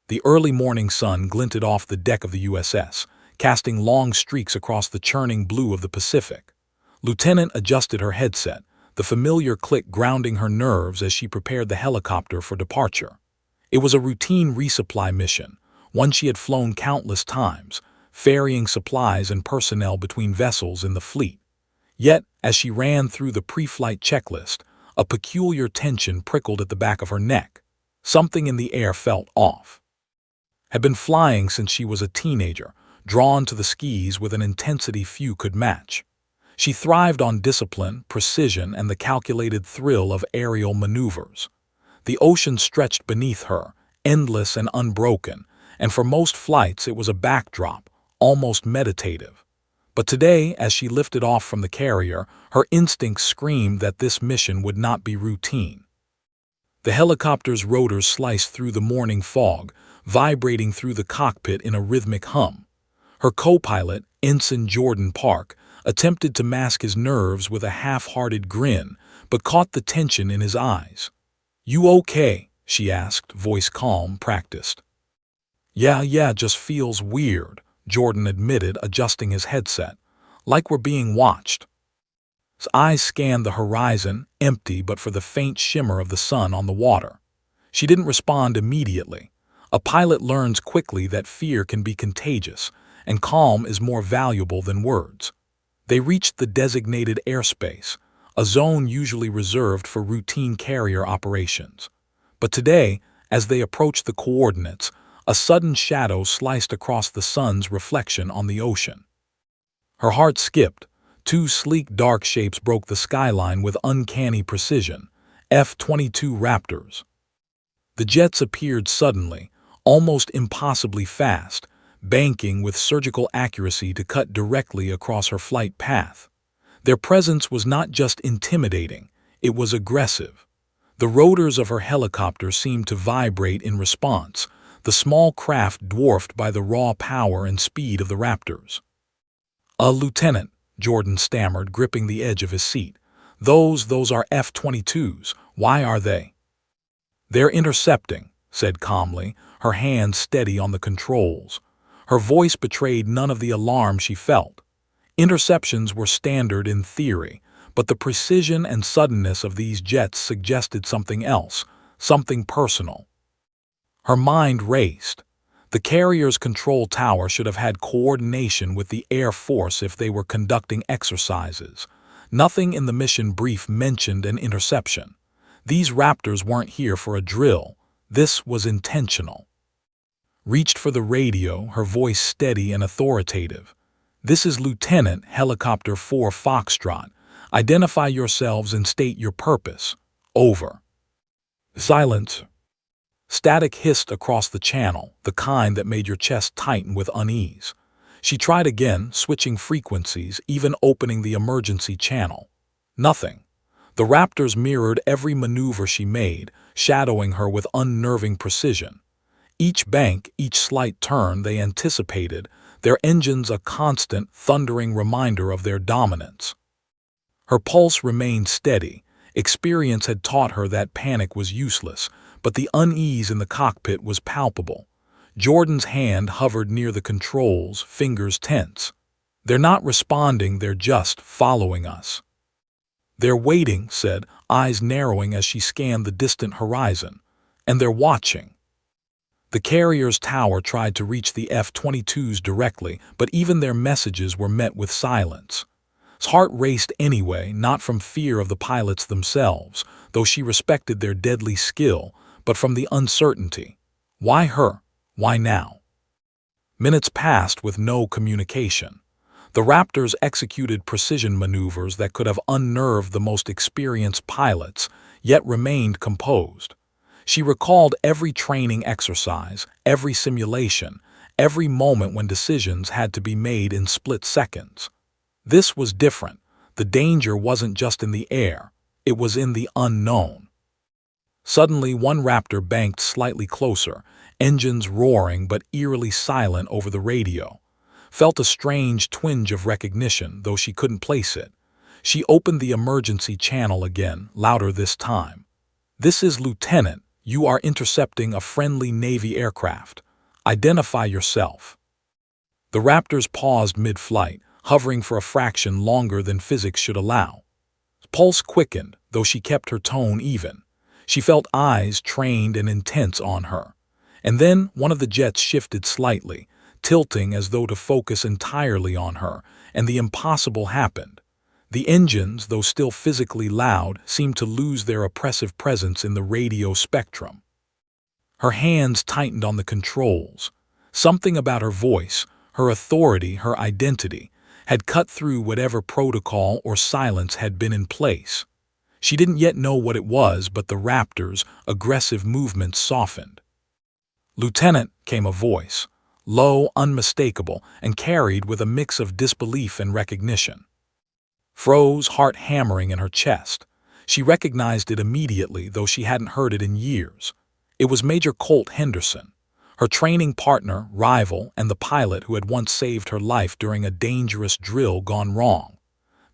The early morning sun glinted off the deck of the USS, casting long streaks across the churning blue of the Pacific. Lieutenant adjusted her headset, the familiar click grounding her nerves as she prepared the helicopter for departure. It was a routine resupply mission, one she had flown countless times, ferrying supplies and personnel between vessels in the fleet. Yet, as she ran through the pre-flight checklist, a peculiar tension prickled at the back of her neck. Something in the air felt off. Had been flying since she was a teenager, drawn to the skies with an intensity few could match. She thrived on discipline, precision, and the calculated thrill of aerial maneuvers. The ocean stretched beneath her, endless and unbroken, and for most flights it was a backdrop, almost meditative. But today, as she lifted off from the carrier, her instincts screamed that this mission would not be routine. The helicopter's rotors sliced through the morning fog, vibrating through the cockpit in a rhythmic hum. Her co-pilot, Ensign Jordan Park, attempted to mask his nerves with a half-hearted grin, but caught the tension in his eyes. "You okay?" she asked, voice calm, practiced. Yeah, just feels weird," Jordan admitted, adjusting his headset. "Like we're being watched." His eyes scanned the horizon, empty but for the faint shimmer of the sun on the water. She didn't respond immediately. A pilot learns quickly that fear can be contagious, and calm is more valuable than words. They reached the designated airspace, a zone usually reserved for routine carrier operations. But today, as they approached the coordinates, a sudden shadow sliced across the sun's reflection on the ocean. Her heart skipped. Two sleek dark shapes broke the skyline with uncanny precision, F-22 Raptors. The jets appeared suddenly, almost impossibly fast, banking with surgical accuracy to cut directly across her flight path. Their presence was not just intimidating, it was aggressive. The rotors of her helicopter seemed to vibrate in response, the small craft dwarfed by the raw power and speed of the Raptors. "Lieutenant," Jordan stammered, gripping the edge of his seat. Those are F-22s. Why are they?" "They're intercepting," said calmly, her hand steady on the controls. Her voice betrayed none of the alarm she felt. Interceptions were standard in theory, but the precision and suddenness of these jets suggested something else, something personal. Her mind raced. The carrier's control tower should have had coordination with the Air Force if they were conducting exercises. Nothing in the mission brief mentioned an interception. These Raptors weren't here for a drill. This was intentional. Reached for the radio, her voice steady and authoritative. "This is Lieutenant Helicopter 4 Foxtrot. Identify yourselves and state your purpose. Over." Silence. Static hissed across the channel, the kind that made your chest tighten with unease. She tried again, switching frequencies, even opening the emergency channel. Nothing. The Raptors mirrored every maneuver she made, shadowing her with unnerving precision. Each bank, each slight turn they anticipated, their engines a constant, thundering reminder of their dominance. Her pulse remained steady. Experience had taught her that panic was useless, but the unease in the cockpit was palpable. Jordan's hand hovered near the controls, fingers tense. "They're not responding, they're just following us." "They're waiting," said, eyes narrowing as she scanned the distant horizon. "And they're watching." The carrier's tower tried to reach the F-22s directly, but even their messages were met with silence. His heart raced anyway, not from fear of the pilots themselves, though she respected their deadly skill, but from the uncertainty. Why her? Why now? Minutes passed with no communication. The Raptors executed precision maneuvers that could have unnerved the most experienced pilots, yet remained composed. She recalled every training exercise, every simulation, every moment when decisions had to be made in split seconds. This was different. The danger wasn't just in the air, it was in the unknown. Suddenly, one Raptor banked slightly closer, engines roaring but eerily silent over the radio. Felt a strange twinge of recognition, though she couldn't place it. She opened the emergency channel again, louder this time. "This is Lieutenant. You are intercepting a friendly Navy aircraft. Identify yourself." The Raptors paused mid-flight, hovering for a fraction longer than physics should allow. Pulse quickened, though she kept her tone even. She felt eyes trained and intense on her. And then one of the jets shifted slightly, tilting as though to focus entirely on her, and the impossible happened. The engines, though still physically loud, seemed to lose their oppressive presence in the radio spectrum. Her hands tightened on the controls. Something about her voice, her authority, her identity, had cut through whatever protocol or silence had been in place. She didn't yet know what it was, but the Raptor's aggressive movements softened. "Lieutenant," came a voice, low, unmistakable, and carried with a mix of disbelief and recognition. Froze, heart hammering in her chest. She recognized it immediately, though she hadn't heard it in years. It was Major Colt Henderson, her training partner, rival, and the pilot who had once saved her life during a dangerous drill gone wrong.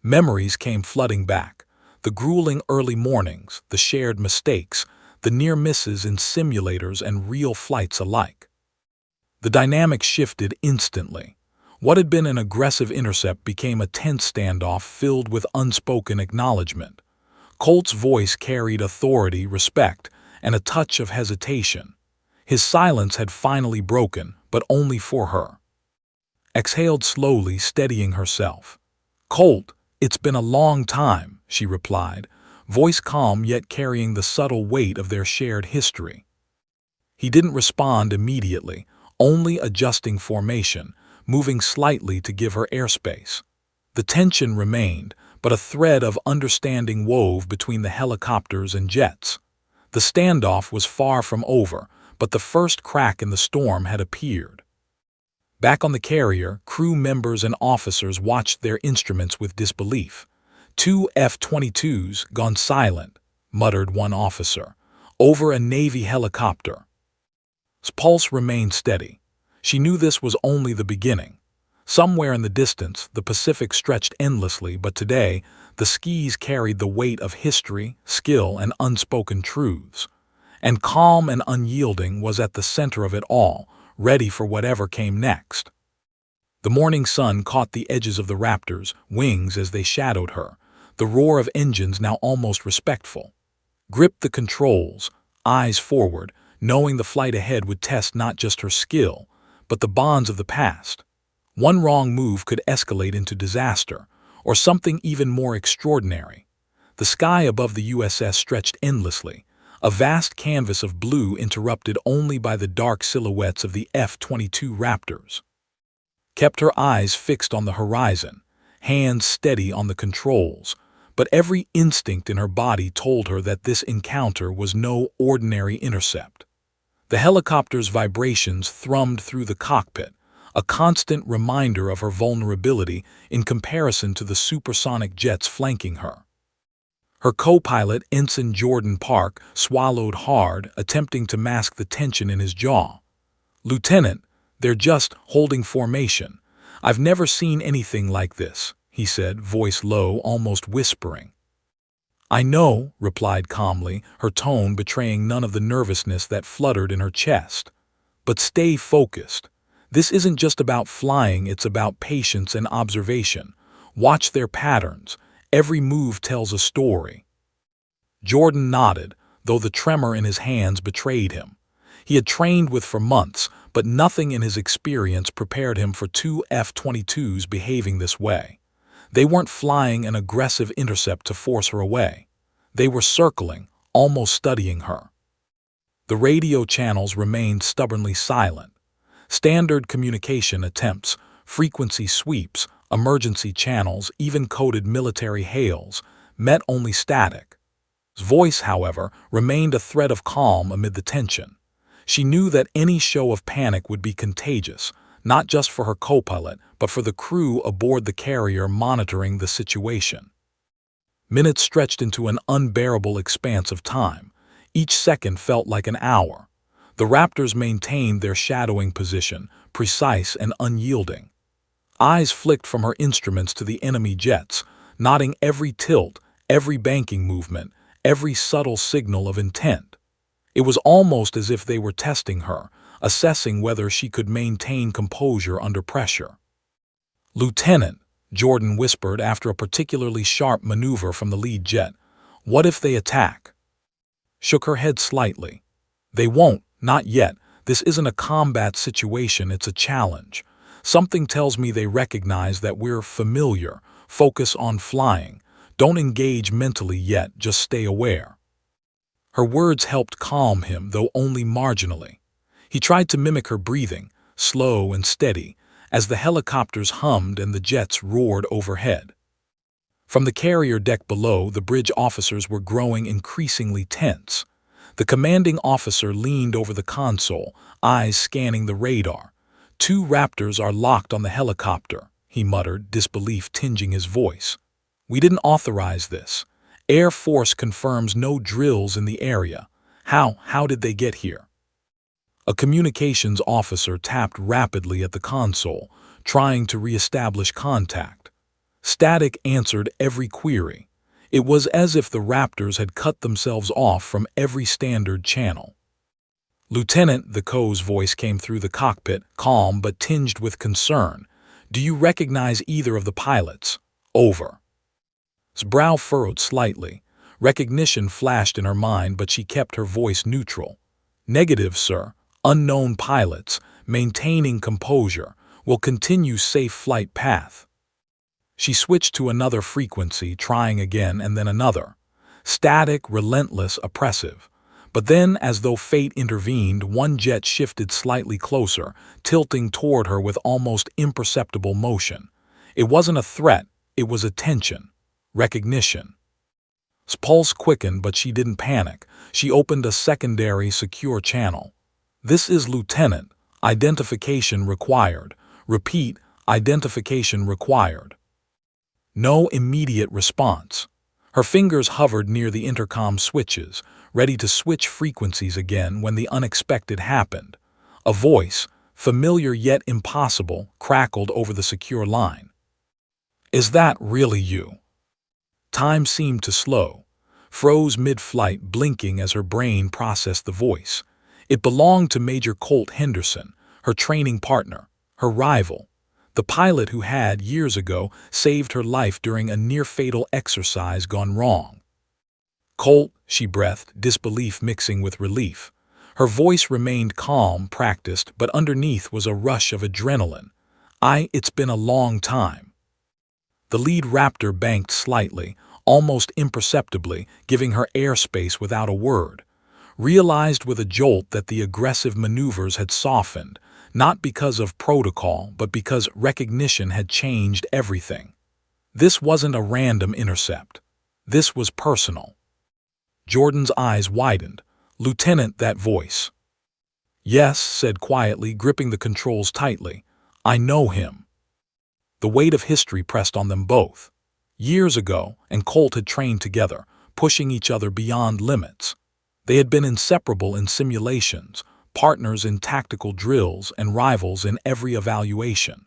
Memories came flooding back. The grueling early mornings, the shared mistakes, the near misses in simulators and real flights alike. The dynamic shifted instantly. What had been an aggressive intercept became a tense standoff filled with unspoken acknowledgement. Colt's voice carried authority, respect, and a touch of hesitation. His silence had finally broken, but only for her. Exhaled slowly, steadying herself. "Colt, it's been a long time," she replied, voice calm yet carrying the subtle weight of their shared history. He didn't respond immediately, only adjusting formation, moving slightly to give her airspace. The tension remained, but a thread of understanding wove between the helicopters and jets. The standoff was far from over, but the first crack in the storm had appeared. Back on the carrier, crew members and officers watched their instruments with disbelief. "Two F-22s gone silent," muttered one officer, "over a Navy helicopter." His pulse remained steady. She knew this was only the beginning. Somewhere in the distance, the Pacific stretched endlessly, but today, the skies carried the weight of history, skill, and unspoken truths. And calm and unyielding was at the center of it all, ready for whatever came next. The morning sun caught the edges of the Raptor's wings as they shadowed her, the roar of engines now almost respectful. Gripped the controls, eyes forward, knowing the flight ahead would test not just her skill, but the bonds of the past. One wrong move could escalate into disaster, or something even more extraordinary. The sky above the USS stretched endlessly, a vast canvas of blue interrupted only by the dark silhouettes of the F-22 Raptors. Kept her eyes fixed on the horizon, hands steady on the controls, but every instinct in her body told her that this encounter was no ordinary intercept. The helicopter's vibrations thrummed through the cockpit, a constant reminder of her vulnerability in comparison to the supersonic jets flanking her. Her co-pilot, Ensign Jordan Park, swallowed hard, attempting to mask the tension in his jaw. "Lieutenant, they're just holding formation. I've never seen anything like this," he said, voice low, almost whispering. "I know," replied calmly, her tone betraying none of the nervousness that fluttered in her chest. "But stay focused. This isn't just about flying, it's about patience and observation. Watch their patterns. Every move tells a story." Jordan nodded, though the tremor in his hands betrayed him. He had trained with for months, but nothing in his experience prepared him for two F-22s behaving this way. They weren't flying an aggressive intercept to force her away. They were circling, almost studying her. The radio channels remained stubbornly silent. Standard communication attempts, frequency sweeps, emergency channels, even coded military hails, met only static. His voice, however, remained a thread of calm amid the tension. She knew that any show of panic would be contagious, not just for her co-pilot, but for the crew aboard the carrier monitoring the situation. Minutes stretched into an unbearable expanse of time. Each second felt like an hour. The Raptors maintained their shadowing position, precise and unyielding. Eyes flicked from her instruments to the enemy jets, noting every tilt, every banking movement, every subtle signal of intent. It was almost as if they were testing her, assessing whether she could maintain composure under pressure. "Lieutenant," Jordan whispered after a particularly sharp maneuver from the lead jet, "what if they attack?" Shook her head slightly. "They won't, not yet. This isn't a combat situation, it's a challenge. Something tells me they recognize that we're familiar. Focus on flying. Don't engage mentally yet, just stay aware." Her words helped calm him, though only marginally. He tried to mimic her breathing, slow and steady, as the helicopters hummed and the jets roared overhead. From the carrier deck below, the bridge officers were growing increasingly tense. The commanding officer leaned over the console, eyes scanning the radar. "2 Raptors are locked on the helicopter," he muttered, disbelief tinging his voice. "We didn't authorize this. Air Force confirms no drills in the area. How did they get here?" A communications officer tapped rapidly at the console, trying to reestablish contact. Static answered every query. It was as if the Raptors had cut themselves off from every standard channel. "Lieutenant," the Co's voice came through the cockpit, calm but tinged with concern. "Do you recognize either of the pilots? Over." His brow furrowed slightly. Recognition flashed in her mind, but she kept her voice neutral. "Negative, sir. Unknown pilots. Maintaining composure. Will continue safe flight path." She switched to another frequency, trying again and then another. Static, relentless, oppressive. But then, as though fate intervened, one jet shifted slightly closer, tilting toward her with almost imperceptible motion. It wasn't a threat, it was attention. Recognition. His pulse quickened, but she didn't panic. She opened a secondary, secure channel. "This is Lieutenant. Identification required. Repeat, identification required." No immediate response. Her fingers hovered near the intercom switches, ready to switch frequencies again when the unexpected happened. A voice, familiar yet impossible, crackled over the secure line. "Is that really you?" Time seemed to slow, froze mid-flight, blinking as her brain processed the voice. It belonged to Major Colt Henderson, her training partner, her rival, the pilot who had, years ago, saved her life during a near-fatal exercise gone wrong. "Colt," she breathed, disbelief mixing with relief. Her voice remained calm, practiced, but underneath was a rush of adrenaline. It's been a long time." The lead Raptor banked slightly, almost imperceptibly, giving her airspace without a word. Realized with a jolt that the aggressive maneuvers had softened, not because of protocol, but because recognition had changed everything. This wasn't a random intercept. This was personal. Jordan's eyes widened. "Lieutenant," that voice. "Yes," said quietly, gripping the controls tightly. "I know him." The weight of history pressed on them both. Years ago, and Colt had trained together, pushing each other beyond limits. They had been inseparable in simulations, partners in tactical drills, and rivals in every evaluation.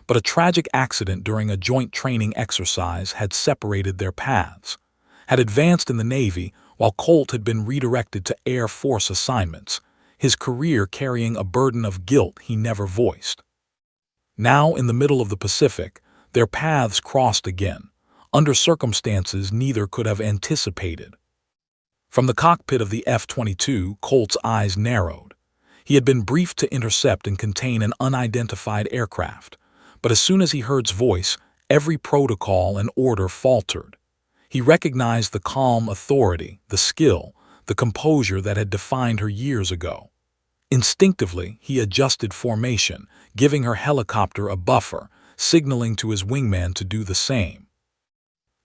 But a tragic accident during a joint training exercise had separated their paths. Had advanced in the Navy, while Colt had been redirected to Air Force assignments, his career carrying a burden of guilt he never voiced. Now, in the middle of the Pacific, their paths crossed again, under circumstances neither could have anticipated. From the cockpit of the F-22, Colt's eyes narrowed. He had been briefed to intercept and contain an unidentified aircraft, but as soon as he heard its voice, every protocol and order faltered. He recognized the calm authority, the skill, the composure that had defined her years ago. Instinctively, he adjusted formation, giving her helicopter a buffer, signaling to his wingman to do the same.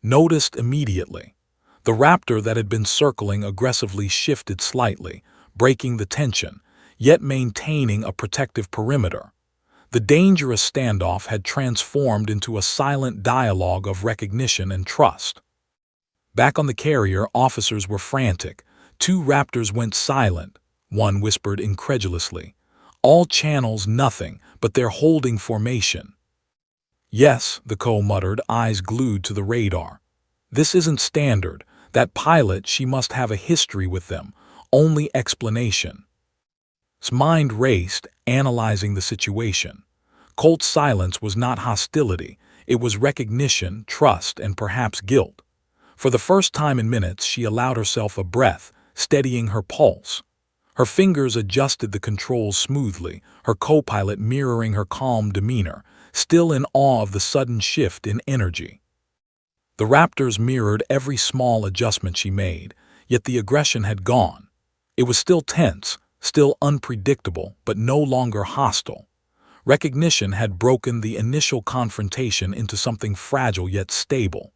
Noticed immediately. The Raptor that had been circling aggressively shifted slightly, breaking the tension, yet maintaining a protective perimeter. The dangerous standoff had transformed into a silent dialogue of recognition and trust. Back on the carrier, officers were frantic. 2 Raptors went silent. One whispered incredulously. "All channels nothing, but they're holding formation." "Yes," the Co muttered, eyes glued to the radar. "This isn't standard. That pilot, she must have a history with them. only explanation. His mind raced, analyzing the situation. Colt's silence was not hostility, it was recognition, trust, and perhaps guilt. For the first time in minutes, she allowed herself a breath, steadying her pulse. Her fingers adjusted the controls smoothly, her co-pilot mirroring her calm demeanor, still in awe of the sudden shift in energy. The Raptors mirrored every small adjustment she made, yet the aggression had gone. It was still tense, still unpredictable, but no longer hostile. Recognition had broken the initial confrontation into something fragile yet stable.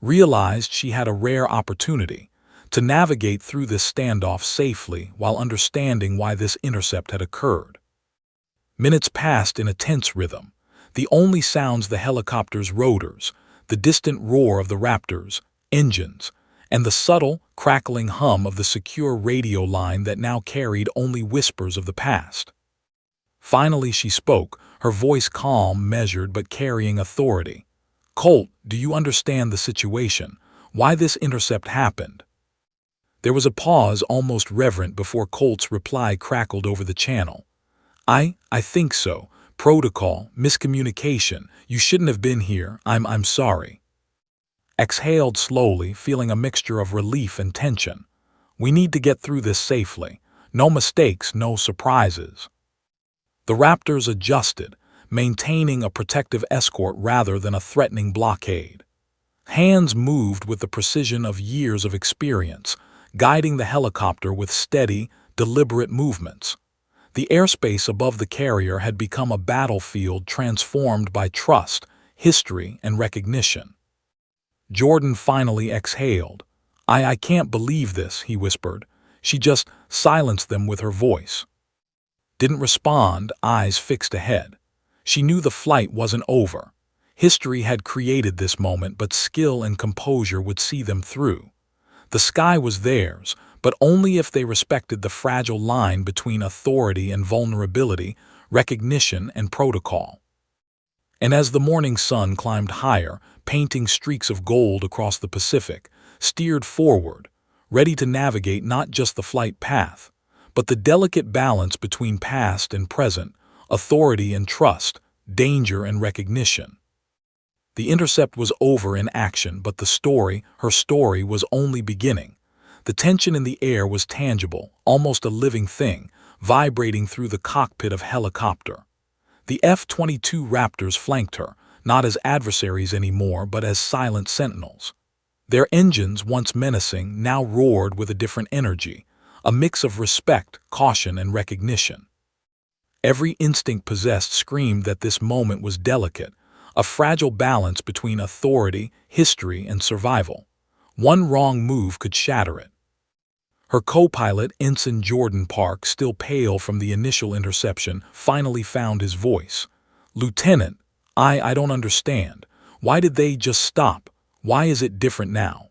Realized she had a rare opportunity to navigate through this standoff safely while understanding why this intercept had occurred. Minutes passed in a tense rhythm. The only sounds the helicopter's rotors, the distant roar of the Raptors' engines, and the subtle, crackling hum of the secure radio line that now carried only whispers of the past. Finally she spoke, her voice calm, measured, but carrying authority. "Colt, do you understand the situation? Why this intercept happened?" There was a pause, almost reverent, before Colt's reply crackled over the channel. I think so. Protocol, miscommunication. You shouldn't have been here. I'm sorry." Exhaled slowly, feeling a mixture of relief and tension. "We need to get through this safely. No mistakes, no surprises." The Raptors adjusted, maintaining a protective escort rather than a threatening blockade. Hands moved with the precision of years of experience, guiding the helicopter with steady, deliberate movements. The airspace above the carrier had become a battlefield transformed by trust, history, and recognition. Jordan finally exhaled. I can't believe this," he whispered. She just silenced them with her voice. Didn't respond, eyes fixed ahead. She knew the flight wasn't over. History had created this moment, but skill and composure would see them through. The sky was theirs, but only if they respected the fragile line between authority and vulnerability, recognition and protocol. And as the morning sun climbed higher, painting streaks of gold across the Pacific, steered forward, ready to navigate not just the flight path, but the delicate balance between past and present, authority and trust, danger and recognition. The intercept was over in action, but the story, her story, was only beginning. The tension in the air was tangible, almost a living thing, vibrating through the cockpit of helicopter. The F-22 Raptors flanked her, not as adversaries anymore, but as silent sentinels. Their engines, once menacing, now roared with a different energy, a mix of respect, caution, and recognition. Every instinct possessed screamed that this moment was delicate, a fragile balance between authority, history, and survival. One wrong move could shatter it. Her co-pilot, Ensign Jordan Park, still pale from the initial interception, finally found his voice. "Lieutenant, I don't understand. Why did they just stop? Why is it different now?"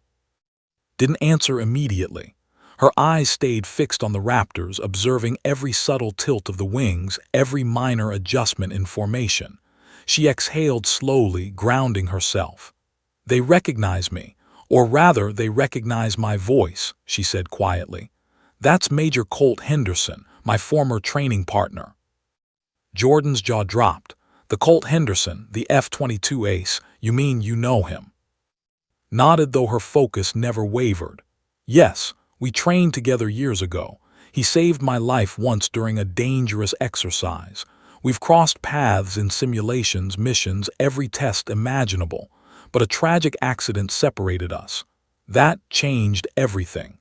Didn't answer immediately. Her eyes stayed fixed on the Raptors, observing every subtle tilt of the wings, every minor adjustment in formation. She exhaled slowly, grounding herself. "They recognize me. Or rather, they recognize my voice," she said quietly. "That's Major Colt Henderson, my former training partner." Jordan's jaw dropped. "The Colt Henderson, the F-22 ace, you mean you know him?" Nodded, though her focus never wavered. "Yes, we trained together years ago. He saved my life once during a dangerous exercise. We've crossed paths in simulations, missions, every test imaginable. But a tragic accident separated us. That changed everything."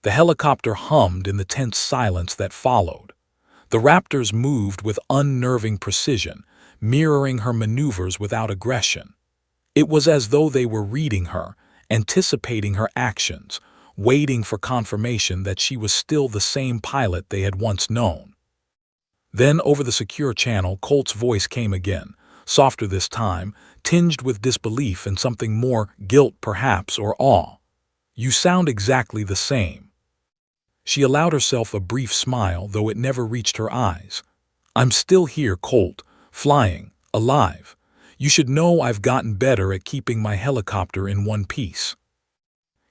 The helicopter hummed in the tense silence that followed. The Raptors moved with unnerving precision, mirroring her maneuvers without aggression. It was as though they were reading her, anticipating her actions, waiting for confirmation that she was still the same pilot they had once known. Then, over the secure channel, Colt's voice came again, softer this time, tinged with disbelief and something more, guilt perhaps, or awe. "You sound exactly the same." She allowed herself a brief smile, though it never reached her eyes. "I'm still here, Colt, flying, alive. You should know I've gotten better at keeping my helicopter in one piece."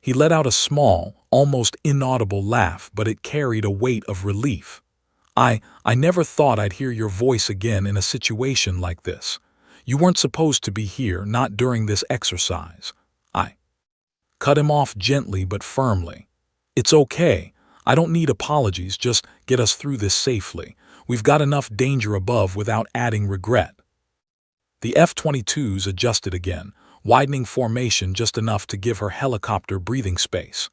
He let out a small, almost inaudible laugh, but it carried a weight of relief. I never thought I'd hear your voice again in a situation like this. You weren't supposed to be here, not during this exercise. I cut him off gently but firmly. It's okay. I don't need apologies, just get us through this safely. We've got enough danger above without adding regret. The F-22s adjusted again, widening formation just enough to give her helicopter breathing space.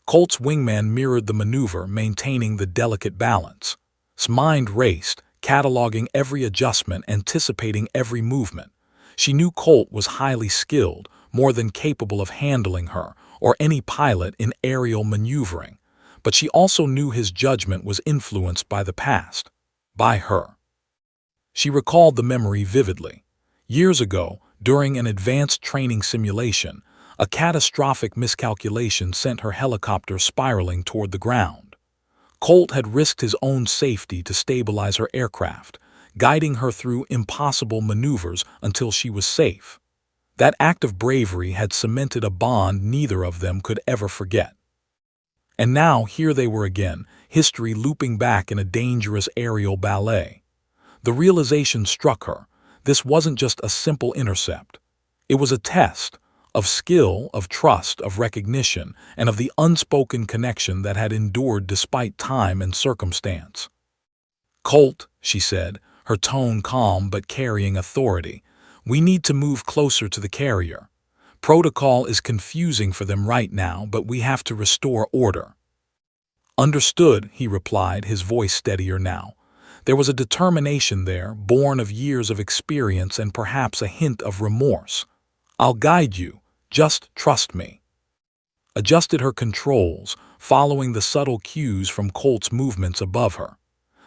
Colt's wingman mirrored the maneuver, maintaining the delicate balance. His mind raced, cataloging every adjustment, anticipating every movement. She knew Colt was highly skilled, more than capable of handling her, or any pilot in aerial maneuvering. But she also knew his judgment was influenced by the past. By her. She recalled the memory vividly. Years ago, during an advanced training simulation, a catastrophic miscalculation sent her helicopter spiraling toward the ground. Colt had risked his own safety to stabilize her aircraft, guiding her through impossible maneuvers until she was safe. That act of bravery had cemented a bond neither of them could ever forget. And now here they were again, history looping back in a dangerous aerial ballet. The realization struck her. This wasn't just a simple intercept. It was a test of skill, of trust, of recognition, and of the unspoken connection that had endured despite time and circumstance. "Colt," she said, her tone calm but carrying authority, "we need to move closer to the carrier. Protocol is confusing for them right now, but we have to restore order." "Understood," he replied, his voice steadier now. There was a determination there, born of years of experience and perhaps a hint of remorse. "I'll guide you. Just trust me." Adjusted her controls, following the subtle cues from Colt's movements above her.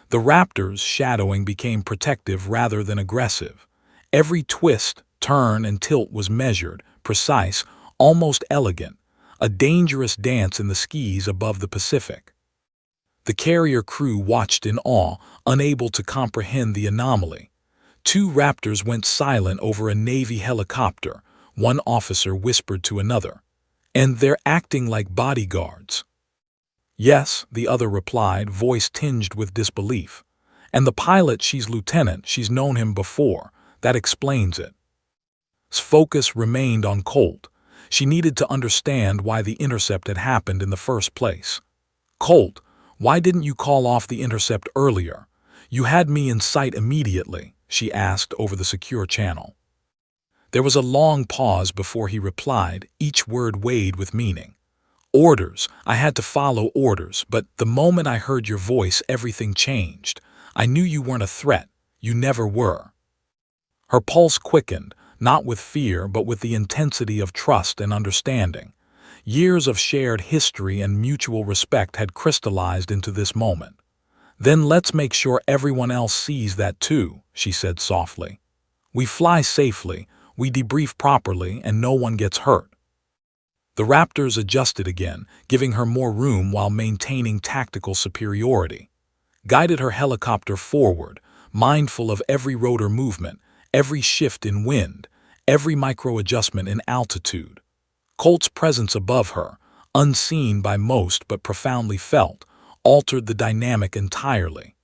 The Raptor's shadowing became protective rather than aggressive. Every twist, turn, and tilt was measured, precise, almost elegant, a dangerous dance in the skies above the Pacific. The carrier crew watched in awe, unable to comprehend the anomaly. Two Raptors went silent over a Navy helicopter, one officer whispered to another. "And they're acting like bodyguards." "Yes," the other replied, voice tinged with disbelief. "And the pilot, she's lieutenant, she's known him before. That explains it." His focus remained on Colt. She needed to understand why the intercept had happened in the first place. "Colt, why didn't you call off the intercept earlier? You had me in sight immediately," she asked over the secure channel. There was a long pause before he replied, each word weighed with meaning. "Orders. I had to follow orders, but the moment I heard your voice, everything changed. I knew you weren't a threat. You never were." Her pulse quickened, not with fear but with the intensity of trust and understanding. Years of shared history and mutual respect had crystallized into this moment. "Then let's make sure everyone else sees that too," she said softly. "We fly safely, we debrief properly, and no one gets hurt." The Raptors adjusted again, giving her more room while maintaining tactical superiority. Guided her helicopter forward, mindful of every rotor movement, every shift in wind, every micro-adjustment in altitude. Colt's presence above her, unseen by most but profoundly felt, altered the dynamic entirely.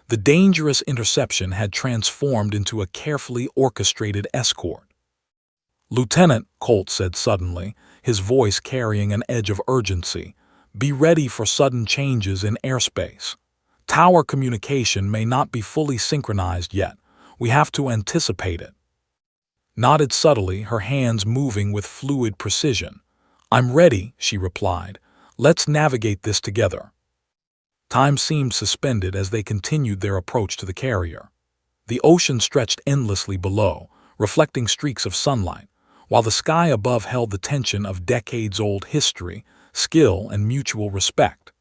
The dangerous interception had transformed into a carefully orchestrated escort. "Lieutenant," Colt said suddenly, his voice carrying an edge of urgency, "be ready for sudden changes in airspace. Tower communication may not be fully synchronized yet. We have to anticipate it." Nodded subtly, her hands moving with fluid precision. "I'm ready," she replied. "Let's navigate this together." Time seemed suspended as they continued their approach to the carrier. The ocean stretched endlessly below, reflecting streaks of sunlight, while the sky above held the tension of decades-old history, skill, and mutual respect.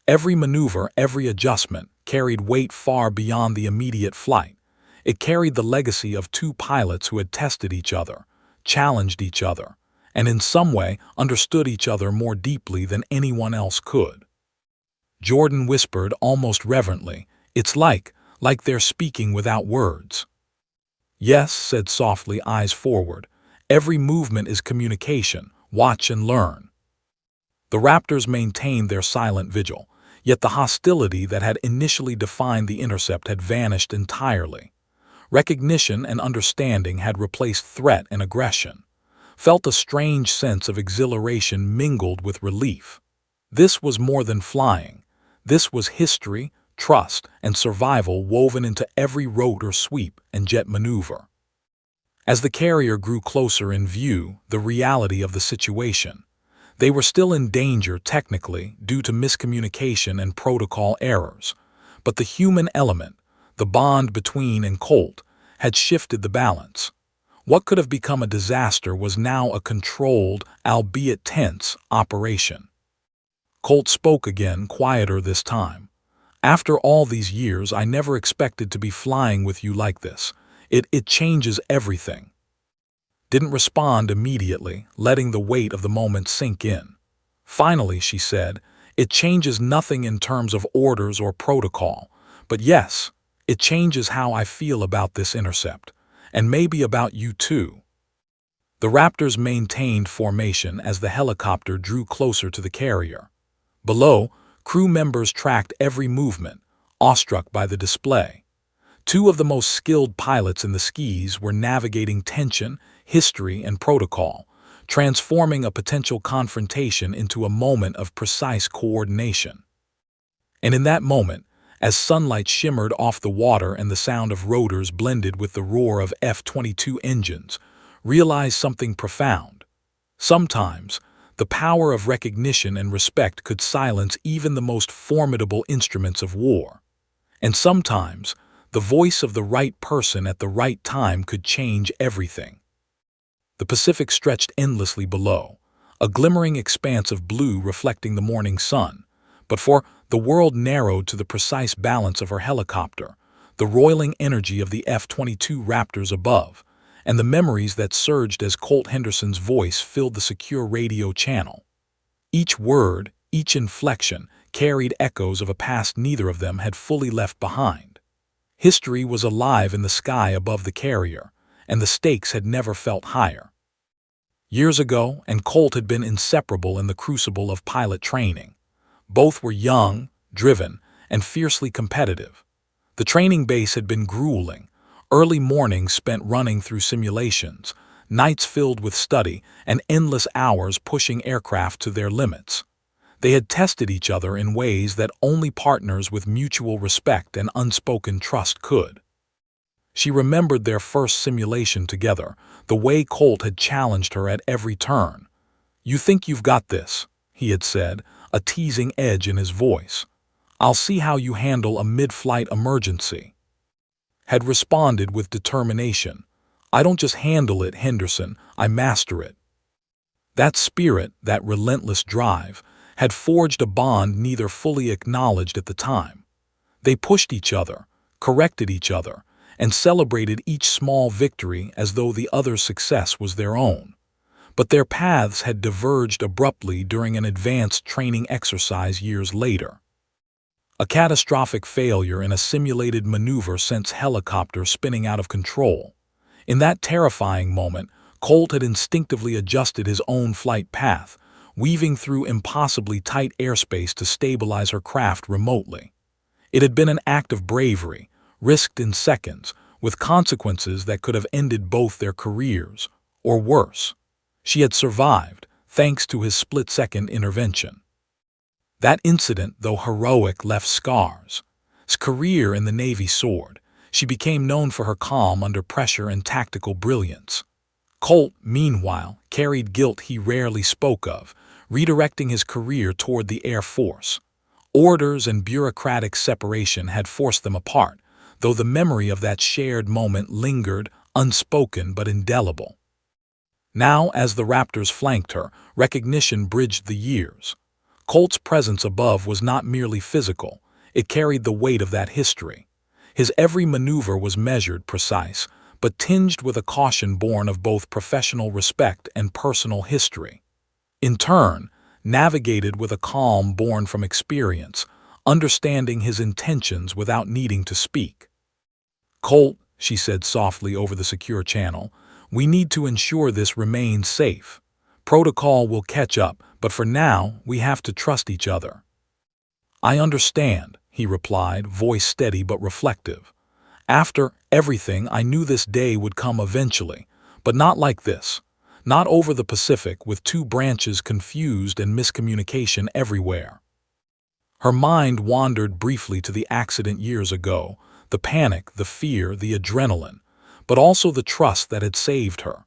Every maneuver, every adjustment, carried weight far beyond the immediate flight. It carried the legacy of two pilots who had tested each other, challenged each other, and in some way understood each other more deeply than anyone else could. Jordan whispered almost reverently, "It's like they're speaking without words." "Yes," said softly, eyes forward. "Every movement is communication. Watch and learn." The Raptors maintained their silent vigil, yet the hostility that had initially defined the intercept had vanished entirely. Recognition and understanding had replaced threat and aggression. Felt a strange sense of exhilaration mingled with relief. This was more than flying. This was history, trust, and survival woven into every rotor sweep and jet maneuver. As the carrier grew closer in view, the reality of the situation. They were still in danger technically due to miscommunication and protocol errors, but the human element, the bond between and Colt, had shifted the balance. What could have become a disaster was now a controlled, albeit tense, operation. Colt spoke again, quieter this time. After all these years, I never expected to be flying with you like this. It changes everything. Didn't respond immediately, letting the weight of the moment sink in. Finally, she said, it changes nothing in terms of orders or protocol, but yes, it changes how I feel about this intercept, and maybe about you too. The Raptors maintained formation as the helicopter drew closer to the carrier. Below, crew members tracked every movement, awestruck by the display. Two of the most skilled pilots in the skis were navigating tension, history, and protocol, transforming a potential confrontation into a moment of precise coordination. And in that moment, as sunlight shimmered off the water and the sound of rotors blended with the roar of F-22 engines, realized something profound. Sometimes, the power of recognition and respect could silence even the most formidable instruments of war. And sometimes, the voice of the right person at the right time could change everything. The Pacific stretched endlessly below, a glimmering expanse of blue reflecting the morning sun, but for the world narrowed to the precise balance of her helicopter, the roiling energy of the F-22 Raptors above, and the memories that surged as Colt Henderson's voice filled the secure radio channel. Each word, each inflection, carried echoes of a past neither of them had fully left behind. History was alive in the sky above the carrier, and the stakes had never felt higher. Years ago, and Colt had been inseparable in the crucible of pilot training. Both were young, driven, and fiercely competitive. The training base had been grueling, early mornings spent running through simulations, nights filled with study, and endless hours pushing aircraft to their limits. They had tested each other in ways that only partners with mutual respect and unspoken trust could. She remembered their first simulation together, the way Colt had challenged her at every turn. "You think you've got this," he had said, a teasing edge in his voice. "I'll see how you handle a mid-flight emergency." Had responded with determination. "I don't just handle it, Henderson, I master it." That spirit, that relentless drive, had forged a bond neither fully acknowledged at the time. They pushed each other, corrected each other, and celebrated each small victory as though the other's success was their own. But their paths had diverged abruptly during an advanced training exercise years later. A catastrophic failure in a simulated maneuver sent helicopter spinning out of control. In that terrifying moment, Colt had instinctively adjusted his own flight path, weaving through impossibly tight airspace to stabilize her craft remotely. It had been an act of bravery, risked in seconds, with consequences that could have ended both their careers, or worse. She had survived, thanks to his split-second intervention. That incident, though heroic, left scars. His career in the Navy soared. She became known for her calm under pressure and tactical brilliance. Colt, meanwhile, carried guilt he rarely spoke of, redirecting his career toward the Air Force. Orders and bureaucratic separation had forced them apart, though the memory of that shared moment lingered, unspoken but indelible. Now, as the Raptors flanked her, recognition bridged the years. Colt's presence above was not merely physical, it carried the weight of that history. His every maneuver was measured, precise, but tinged with a caution born of both professional respect and personal history. In turn, navigated with a calm born from experience, understanding his intentions without needing to speak. "Colt," she said softly over the secure channel, "we need to ensure this remains safe. Protocol will catch up, but for now, we have to trust each other." "I understand," he replied, voice steady but reflective. "After everything, I knew this day would come eventually, but not like this. Not over the Pacific, with two branches confused and miscommunication everywhere." Her mind wandered briefly to the accident years ago, the panic, the fear, the adrenaline, but also the trust that had saved her.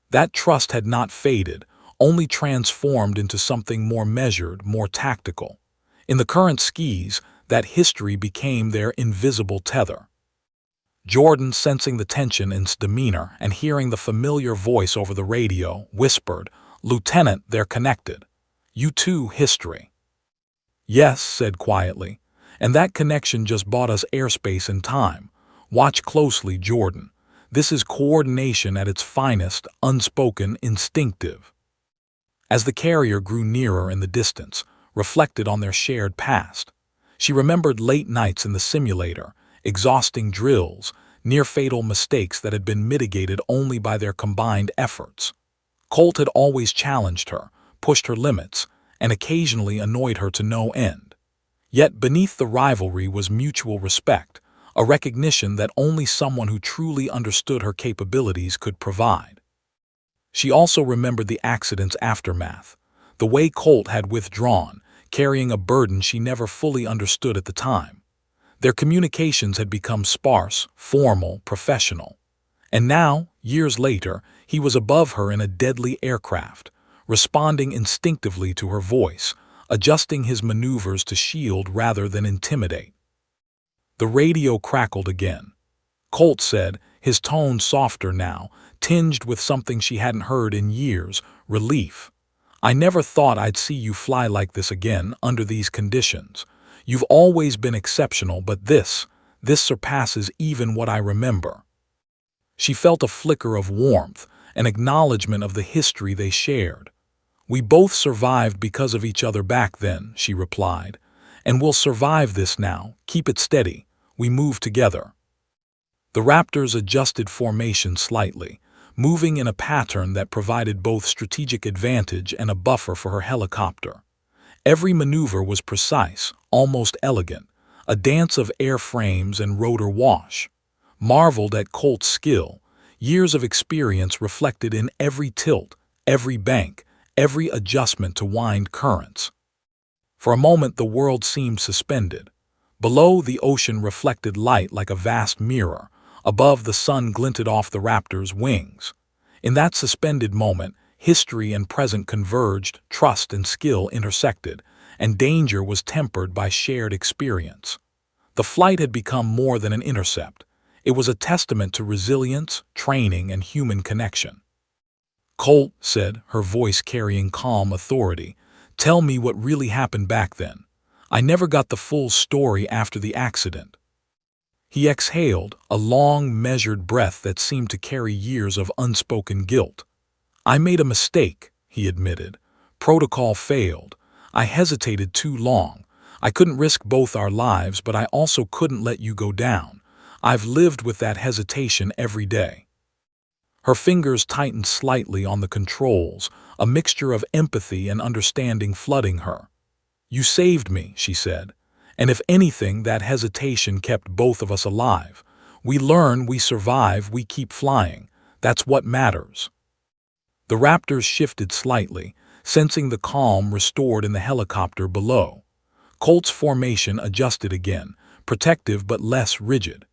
That trust had not faded, only transformed into something more measured, more tactical. In the current skis, that history became their invisible tether. Jordan, sensing the tension in his demeanor and hearing the familiar voice over the radio, whispered, "Lieutenant, they're connected. You too, history." "Yes," said quietly, "and that connection just bought us airspace and time. Watch closely, Jordan. This is coordination at its finest, unspoken, instinctive." As the carrier grew nearer in the distance, reflected on their shared past, she remembered late nights in the simulator, exhausting drills, near-fatal mistakes that had been mitigated only by their combined efforts. Colt had always challenged her, pushed her limits, and occasionally annoyed her to no end. Yet beneath the rivalry was mutual respect, a recognition that only someone who truly understood her capabilities could provide. She also remembered the accident's aftermath, the way Colt had withdrawn, carrying a burden she never fully understood at the time. Their communications had become sparse, formal, professional. And now, years later, he was above her in a deadly aircraft, responding instinctively to her voice, adjusting his maneuvers to shield rather than intimidate. The radio crackled again. Colt said, his tone softer now, tinged with something she hadn't heard in years, relief. "I never thought I'd see you fly like this again, under these conditions. You've always been exceptional, but this surpasses even what I remember." She felt a flicker of warmth, an acknowledgement of the history they shared. "We both survived because of each other back then," she replied. "And we'll survive this now. Keep it steady. We move together." The Raptors adjusted formation slightly, moving in a pattern that provided both strategic advantage and a buffer for her helicopter. Every maneuver was precise, almost elegant, a dance of airframes and rotor wash. Marveled at Colt's skill, years of experience reflected in every tilt, every bank, every adjustment to wind currents. For a moment the world seemed suspended. Below, the ocean reflected light like a vast mirror. Above, the sun glinted off the Raptor's wings. In that suspended moment, history and present converged, trust and skill intersected, and danger was tempered by shared experience. The flight had become more than an intercept. It was a testament to resilience, training, and human connection. "Colt," said, her voice carrying calm authority, "tell me what really happened back then. I never got the full story after the accident." He exhaled, a long, measured breath that seemed to carry years of unspoken guilt. "I made a mistake," he admitted. "Protocol failed. I hesitated too long. I couldn't risk both our lives, but I also couldn't let you go down. I've lived with that hesitation every day." Her fingers tightened slightly on the controls, a mixture of empathy and understanding flooding her. "You saved me," she said. "And if anything, that hesitation kept both of us alive. We learn, we survive, we keep flying. That's what matters." The Raptors shifted slightly, sensing the calm restored in the helicopter below. Colt's formation adjusted again, protective but less rigid.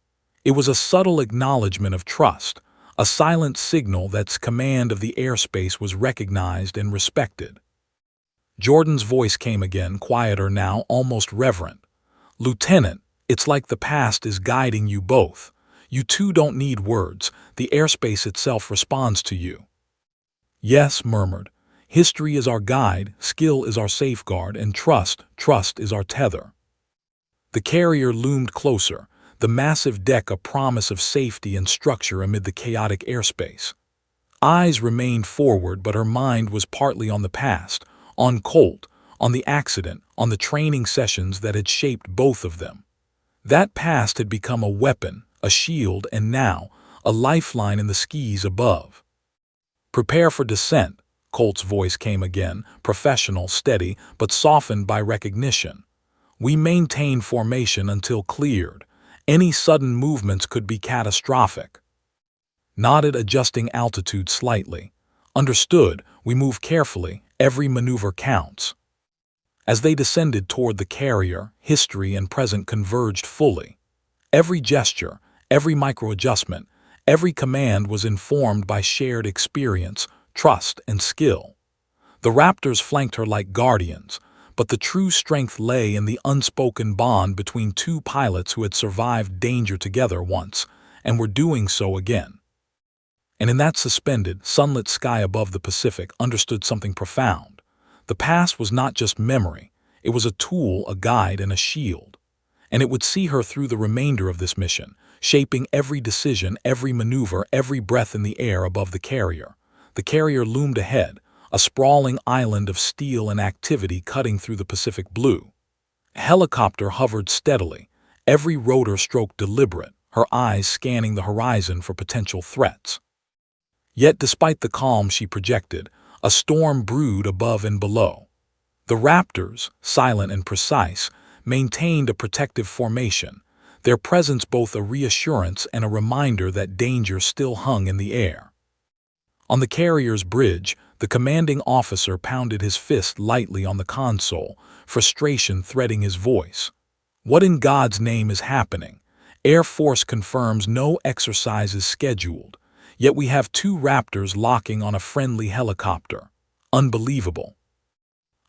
It was a subtle acknowledgement of trust, a silent signal that command of the airspace was recognized and respected. Jordan's voice came again, quieter now, almost reverent. "Lieutenant, it's like the past is guiding you both. You two don't need words, the airspace itself responds to you." "Yes," murmured. "History is our guide, skill is our safeguard, and trust is our tether." The carrier loomed closer, the massive deck a promise of safety and structure amid the chaotic airspace. Eyes remained forward, but her mind was partly on the past, on Colt, on the accident, on the training sessions that had shaped both of them. That past had become a weapon, a shield, and now, a lifeline in the skis above. "Prepare for descent," Colt's voice came again, professional, steady, but softened by recognition. "We maintain formation until cleared. Any sudden movements could be catastrophic." Nodded, adjusting altitude slightly. "Understood, we move carefully, every maneuver counts." As they descended toward the carrier, history and present converged fully. Every gesture, every micro-adjustment, every command was informed by shared experience, trust, and skill. The Raptors flanked her like guardians, but the true strength lay in the unspoken bond between two pilots who had survived danger together once, and were doing so again. And in that suspended, sunlit sky above the Pacific understood something profound. The past was not just memory, it was a tool, a guide, and a shield. And it would see her through the remainder of this mission, shaping every decision, every maneuver, every breath in the air above the carrier. The carrier loomed ahead, a sprawling island of steel and activity cutting through the Pacific blue. A helicopter hovered steadily, every rotor stroke deliberate, her eyes scanning the horizon for potential threats. Yet despite the calm she projected, a storm brewed above and below. The Raptors, silent and precise, maintained a protective formation, their presence both a reassurance and a reminder that danger still hung in the air. On the carrier's bridge, the commanding officer pounded his fist lightly on the console, frustration threading his voice. "What in God's name is happening? Air Force confirms no exercises scheduled, yet we have two Raptors locking on a friendly helicopter. Unbelievable."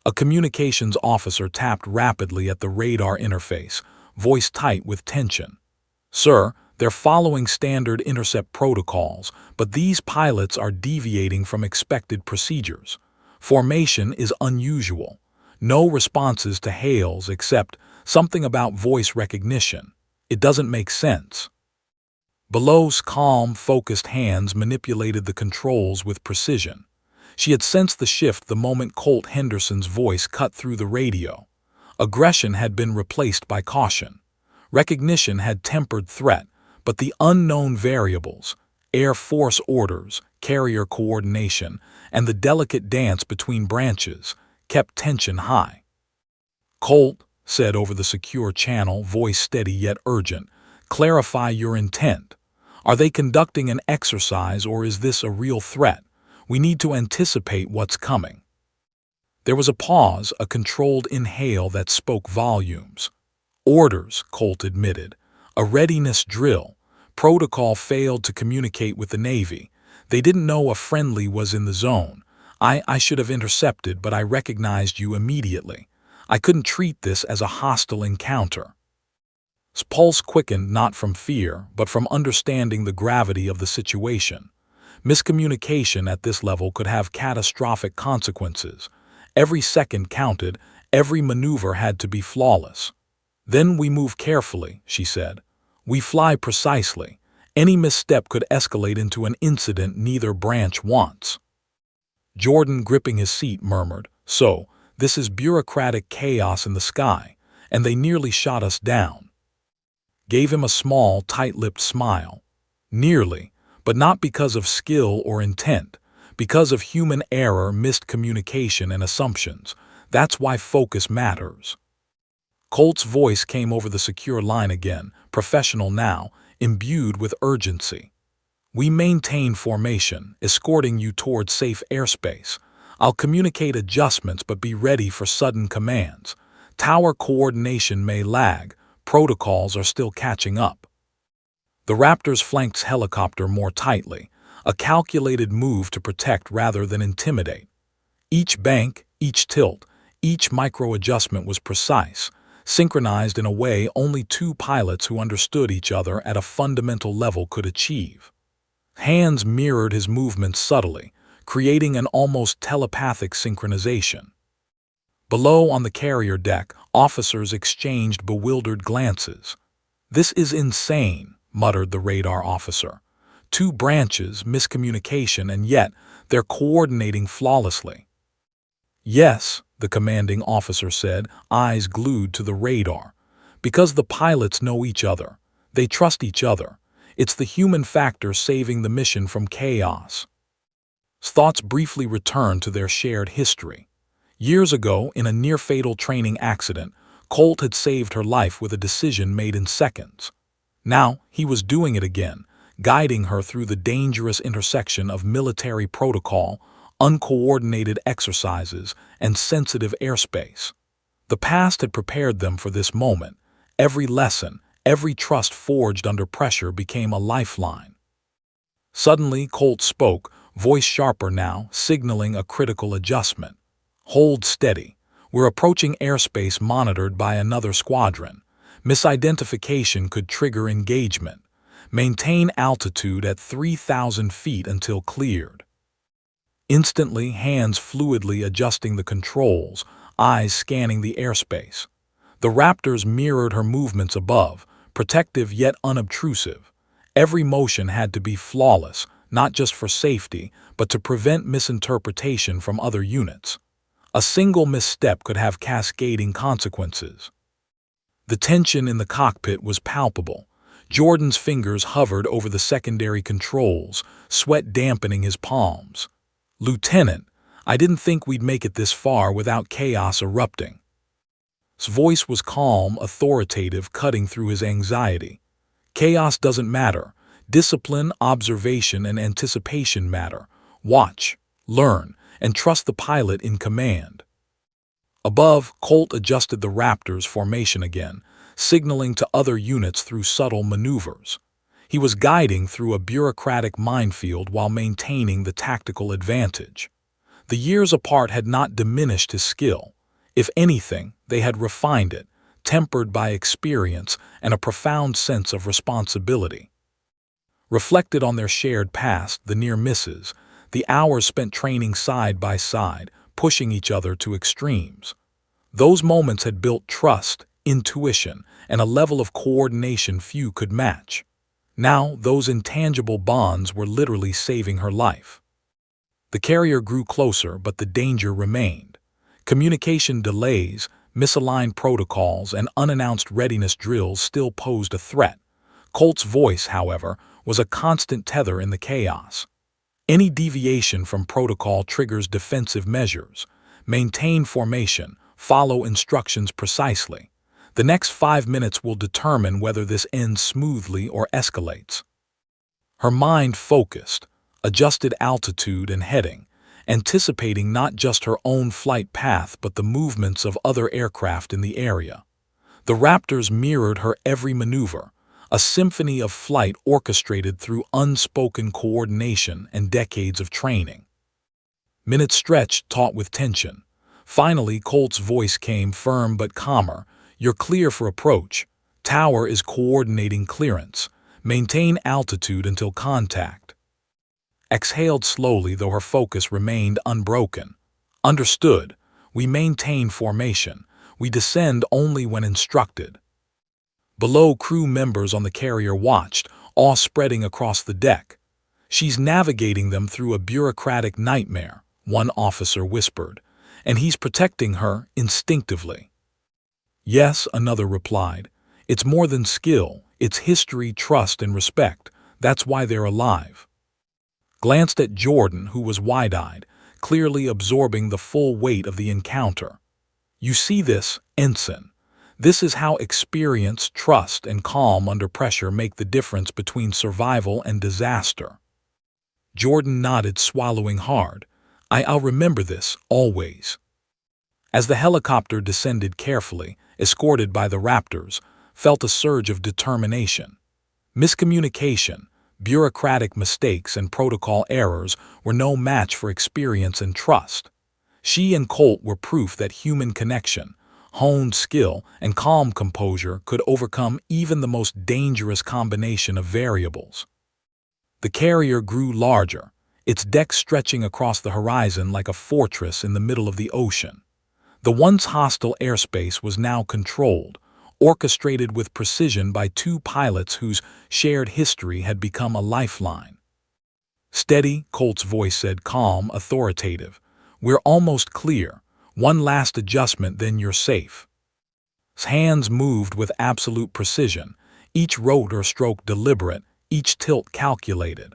A communications officer tapped rapidly at the radar interface, voice tight with tension. "Sir, they're following standard intercept protocols, but these pilots are deviating from expected procedures. Formation is unusual. No responses to hails except something about voice recognition. It doesn't make sense." Below's calm, focused hands manipulated the controls with precision. She had sensed the shift the moment Colt Henderson's voice cut through the radio. Aggression had been replaced by caution. Recognition had tempered threat, but the unknown variables, Air Force orders, carrier coordination, and the delicate dance between branches, kept tension high. "Colt," said over the secure channel, voice steady yet urgent, "clarify your intent. Are they conducting an exercise or is this a real threat? We need to anticipate what's coming." There was a pause, a controlled inhale that spoke volumes. "Orders," Colt admitted. "A readiness drill. Protocol failed to communicate with the Navy. They didn't know a friendly was in the zone. I should have intercepted, but I recognized you immediately. I couldn't treat this as a hostile encounter." His pulse quickened not from fear, but from understanding the gravity of the situation. Miscommunication at this level could have catastrophic consequences. Every second counted, every maneuver had to be flawless. "Then we move carefully," she said. "We fly precisely. Any misstep could escalate into an incident neither branch wants." Jordan, gripping his seat, murmured, "So, this is bureaucratic chaos in the sky, and they nearly shot us down." Gave him a small, tight-lipped smile. "Nearly, but not because of skill or intent, because of human error, missed communication, and assumptions. That's why focus matters." Colt's voice came over the secure line again, professional now, imbued with urgency. "We maintain formation, escorting you toward safe airspace. I'll communicate adjustments, but be ready for sudden commands. Tower coordination may lag, protocols are still catching up." The Raptors flanked helicopter more tightly, a calculated move to protect rather than intimidate. Each bank, each tilt, each micro-adjustment was precise, synchronized in a way only two pilots who understood each other at a fundamental level could achieve. Hands mirrored his movements subtly, creating an almost telepathic synchronization. Below on the carrier deck, officers exchanged bewildered glances. "This is insane," muttered the radar officer. "Two branches, miscommunication, and yet they're coordinating flawlessly." "Yes," the commanding officer said, eyes glued to the radar. "Because the pilots know each other. They trust each other. It's the human factor saving the mission from chaos." Thoughts briefly returned to their shared history. Years ago, in a near-fatal training accident, Colt had saved her life with a decision made in seconds. Now, he was doing it again, guiding her through the dangerous intersection of military protocol, uncoordinated exercises, and sensitive airspace. The past had prepared them for this moment. Every lesson, every trust forged under pressure became a lifeline. Suddenly, Colt spoke, voice sharper now, signaling a critical adjustment. "Hold steady. We're approaching airspace monitored by another squadron. Misidentification could trigger engagement. Maintain altitude at 3,000 feet until cleared." Instantly, hands fluidly adjusting the controls, eyes scanning the airspace. The Raptors mirrored her movements above, protective yet unobtrusive. Every motion had to be flawless, not just for safety, but to prevent misinterpretation from other units. A single misstep could have cascading consequences. The tension in the cockpit was palpable. Jordan's fingers hovered over the secondary controls, sweat dampening his palms. "Lieutenant, I didn't think we'd make it this far without chaos erupting." His voice was calm, authoritative, cutting through his anxiety. "Chaos doesn't matter. Discipline, observation, and anticipation matter. Watch, learn, and trust the pilot in command." Above, Colt adjusted the Raptors' formation again, signaling to other units through subtle maneuvers. He was guiding through a bureaucratic minefield while maintaining the tactical advantage. The years apart had not diminished his skill. If anything, they had refined it, tempered by experience and a profound sense of responsibility. Reflected on their shared past, the near misses, the hours spent training side by side, pushing each other to extremes. Those moments had built trust, intuition, and a level of coordination few could match. Now, those intangible bonds were literally saving her life. The carrier grew closer, but the danger remained. Communication delays, misaligned protocols, and unannounced readiness drills still posed a threat. Colt's voice, however, was a constant tether in the chaos. Any deviation from protocol triggers defensive measures. Maintain formation, follow instructions precisely. The next 5 minutes will determine whether this ends smoothly or escalates. Her mind focused, adjusted altitude and heading, anticipating not just her own flight path but the movements of other aircraft in the area. The Raptors mirrored her every maneuver, a symphony of flight orchestrated through unspoken coordination and decades of training. Minutes stretched, taut with tension. Finally, Colt's voice came firm but calmer. "You're clear for approach. Tower is coordinating clearance. Maintain altitude until contact." Exhaled slowly, though her focus remained unbroken. "Understood. We maintain formation. We descend only when instructed." Below, crew members on the carrier watched, awe spreading across the deck. "She's navigating them through a bureaucratic nightmare," one officer whispered, "and he's protecting her instinctively." "Yes," another replied. "It's more than skill. It's history, trust, and respect. That's why they're alive." Glanced at Jordan, who was wide-eyed, clearly absorbing the full weight of the encounter. "You see this, Ensign? This is how experience, trust, and calm under pressure make the difference between survival and disaster." Jordan nodded, swallowing hard. I'll remember this, always." As the helicopter descended carefully, escorted by the Raptors, felt a surge of determination. Miscommunication, bureaucratic mistakes, and protocol errors were no match for experience and trust. She and Colt were proof that human connection, honed skill, and calm composure could overcome even the most dangerous combination of variables. The carrier grew larger, its deck stretching across the horizon like a fortress in the middle of the ocean. The once hostile airspace was now controlled, orchestrated with precision by two pilots whose shared history had become a lifeline. "Steady," Colt's voice said, calm, authoritative. "We're almost clear. One last adjustment, then you're safe." His hands moved with absolute precision, each rotor stroke deliberate, each tilt calculated.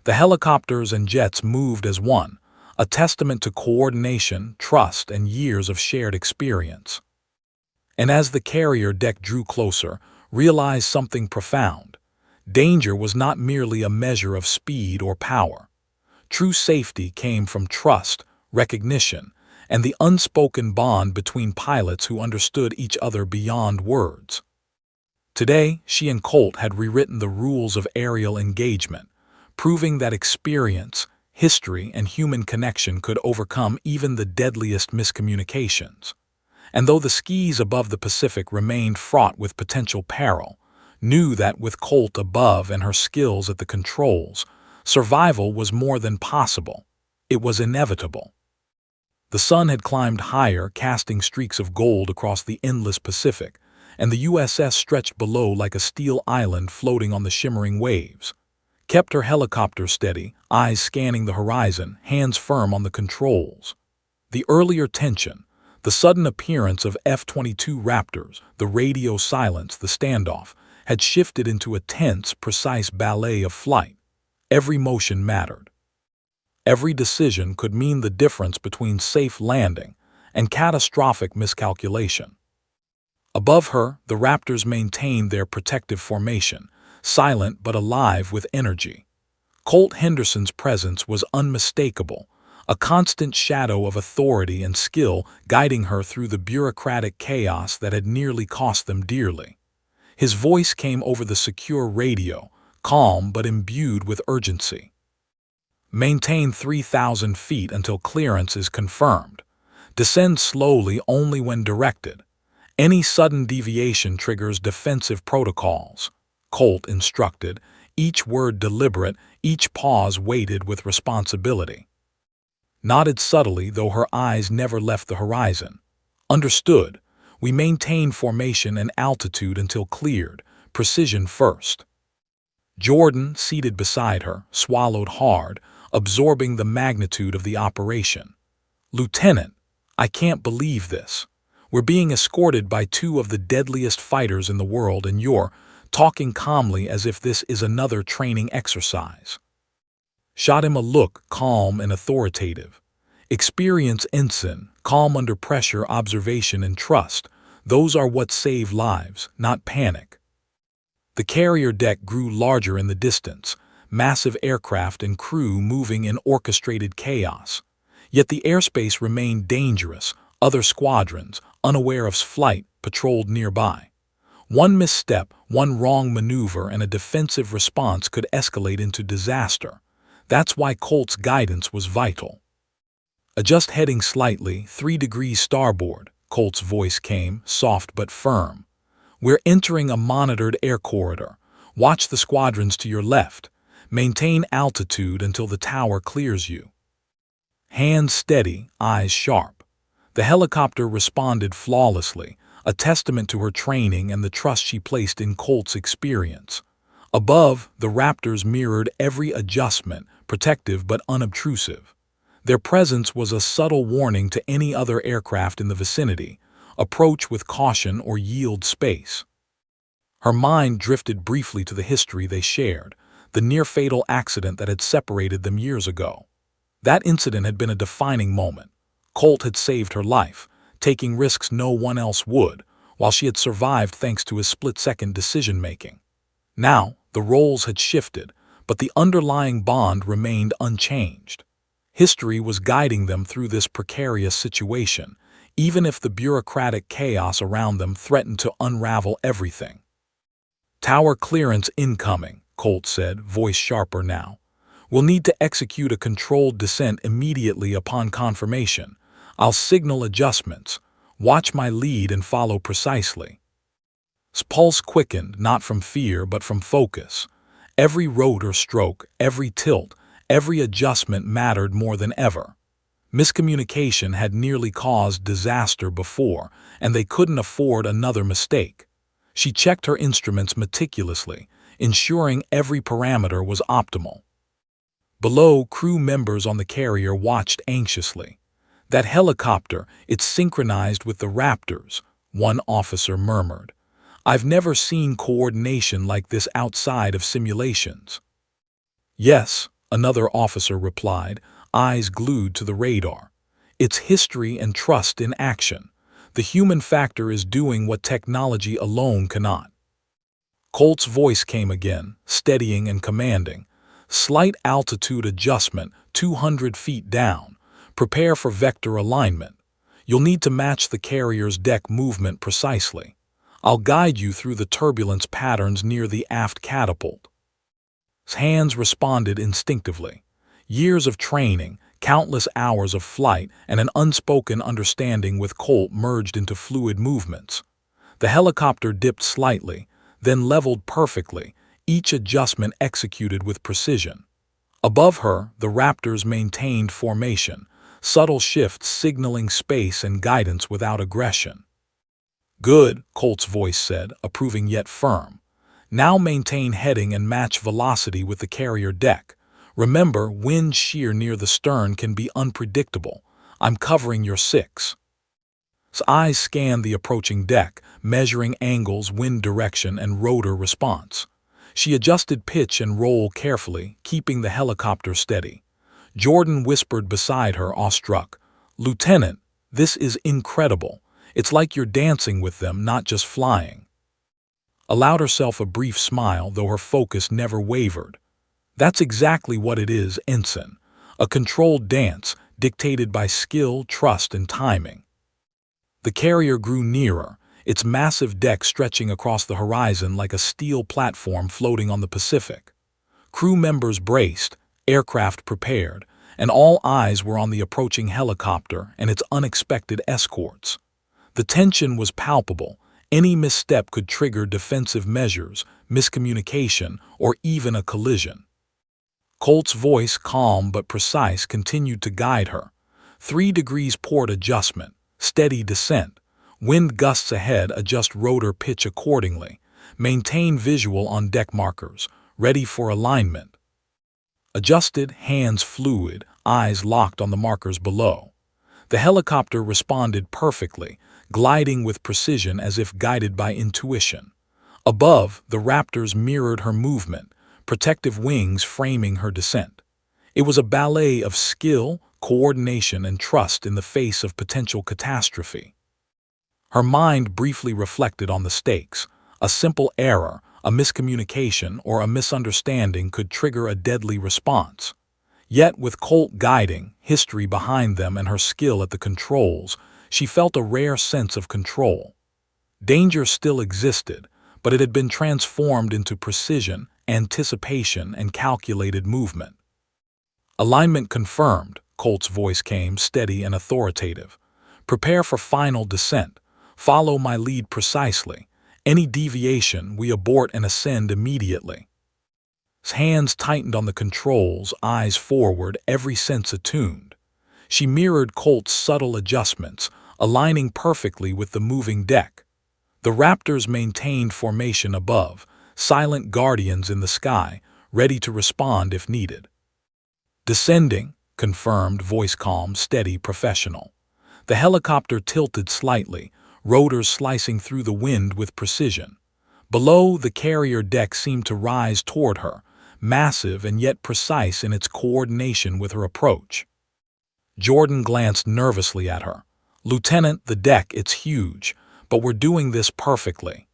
The helicopters and jets moved as one, a testament to coordination, trust, and years of shared experience. And as the carrier deck drew closer, realized something profound. Danger was not merely a measure of speed or power. True safety came from trust, recognition, and the unspoken bond between pilots who understood each other beyond words. Today, she and Colt had rewritten the rules of aerial engagement, proving that experience, history, and human connection could overcome even the deadliest miscommunications. And though the skies above the Pacific remained fraught with potential peril, knew that with Colt above and her skills at the controls, survival was more than possible. It was inevitable. The sun had climbed higher, casting streaks of gold across the endless Pacific, and the USS stretched below like a steel island floating on the shimmering waves. Kept her helicopter steady, eyes scanning the horizon, hands firm on the controls. The earlier tension, the sudden appearance of F-22 Raptors, the radio silence, the standoff, had shifted into a tense, precise ballet of flight. Every motion mattered. Every decision could mean the difference between safe landing and catastrophic miscalculation. Above her, the Raptors maintained their protective formation, silent but alive with energy. Colt Henderson's presence was unmistakable, a constant shadow of authority and skill guiding her through the bureaucratic chaos that had nearly cost them dearly. His voice came over the secure radio, calm but imbued with urgency. Maintain 3,000 feet until clearance is confirmed. Descend slowly only when directed. Any sudden deviation triggers defensive protocols, Colt instructed, each word deliberate, each pause weighted with responsibility. Nodded subtly, though her eyes never left the horizon. Understood. We maintain formation and altitude until cleared, precision first. Jordan, seated beside her, swallowed hard, absorbing the magnitude of the operation. Lieutenant, I can't believe this. We're being escorted by two of the deadliest fighters in the world, and you're talking calmly as if this is another training exercise. Shot him a look, calm and authoritative. Experience, ensign, calm under pressure, observation, and trust. Those are what save lives, not panic. The carrier deck grew larger in the distance, massive aircraft and crew moving in orchestrated chaos. Yet the airspace remained dangerous. Other squadrons, unaware of flight, patrolled nearby. One misstep, one wrong maneuver, and a defensive response could escalate into disaster. That's why Colt's guidance was vital. Adjust heading slightly, 3 degrees starboard, Colt's voice came, soft but firm. We're entering a monitored air corridor. Watch the squadrons to your left. Maintain altitude until the tower clears you. Hands steady, eyes sharp. The helicopter responded flawlessly, a testament to her training and the trust she placed in Colt's experience. Above, the Raptors mirrored every adjustment, protective but unobtrusive. Their presence was a subtle warning to any other aircraft in the vicinity: approach with caution or yield space. Her mind drifted briefly to the history they shared, the near-fatal accident that had separated them years ago. That incident had been a defining moment. Colt had saved her life, taking risks no one else would, while she had survived thanks to his split-second decision-making. Now, the roles had shifted, but the underlying bond remained unchanged. History was guiding them through this precarious situation, even if the bureaucratic chaos around them threatened to unravel everything. Tower clearance incoming, Colt said, voice sharper now. We'll need to execute a controlled descent immediately upon confirmation. I'll signal adjustments. Watch my lead and follow precisely. His pulse quickened, not from fear but from focus. Every rotor stroke, every tilt, every adjustment mattered more than ever. Miscommunication had nearly caused disaster before, and they couldn't afford another mistake. She checked her instruments meticulously, ensuring every parameter was optimal. Below, crew members on the carrier watched anxiously. That helicopter, it's synchronized with the Raptors, one officer murmured. I've never seen coordination like this outside of simulations. Yes, another officer replied, eyes glued to the radar. It's history and trust in action. The human factor is doing what technology alone cannot. Colt's voice came again, steadying and commanding. Slight altitude adjustment, 200 feet down. Prepare for vector alignment. You'll need to match the carrier's deck movement precisely. I'll guide you through the turbulence patterns near the aft catapult. His hands responded instinctively. Years of training, countless hours of flight, and an unspoken understanding with Colt merged into fluid movements. The helicopter dipped slightly, then leveled perfectly, each adjustment executed with precision. Above her, the Raptors maintained formation, subtle shifts signaling space and guidance without aggression. Good, Colt's voice said, approving yet firm. Now maintain heading and match velocity with the carrier deck. Remember, wind shear near the stern can be unpredictable. I'm covering your 6. His eyes scanned the approaching deck, measuring angles, wind direction, and rotor response. She adjusted pitch and roll carefully, keeping the helicopter steady. Jordan whispered beside her, awestruck, "Lieutenant, this is incredible. It's like you're dancing with them, not just flying." Allowed herself a brief smile, though her focus never wavered. That's exactly what it is, Ensign. A controlled dance, dictated by skill, trust, and timing. The carrier grew nearer, its massive deck stretching across the horizon like a steel platform floating on the Pacific. Crew members braced, aircraft prepared, and all eyes were on the approaching helicopter and its unexpected escorts. The tension was palpable. Any misstep could trigger defensive measures, miscommunication, or even a collision. Colt's voice, calm but precise, continued to guide her. 3 degrees port adjustment, steady descent. Wind gusts ahead, adjust rotor pitch accordingly. Maintain visual on deck markers, ready for alignment. Adjusted, hands fluid, eyes locked on the markers below. The helicopter responded perfectly, gliding with precision as if guided by intuition. Above, the Raptors mirrored her movement, protective wings framing her descent. It was a ballet of skill, coordination, and trust in the face of potential catastrophe. Her mind briefly reflected on the stakes. A simple error, a miscommunication, or a misunderstanding could trigger a deadly response. Yet, with Colt guiding, history behind them, and her skill at the controls, she felt a rare sense of control. Danger still existed, but it had been transformed into precision, anticipation, and calculated movement. Alignment confirmed, Colt's voice came, steady and authoritative. Prepare for final descent. Follow my lead precisely. Any deviation, we abort and ascend immediately. His hands tightened on the controls, eyes forward, every sense attuned. She mirrored Colt's subtle adjustments, aligning perfectly with the moving deck. The Raptors maintained formation above, silent guardians in the sky, ready to respond if needed. Descending, confirmed, voice calm, steady, professional. The helicopter tilted slightly, rotors slicing through the wind with precision. Below, the carrier deck seemed to rise toward her, massive and yet precise in its coordination with her approach. Jordan glanced nervously at her. "Lieutenant, the deck, it's huge, but we're doing this perfectly."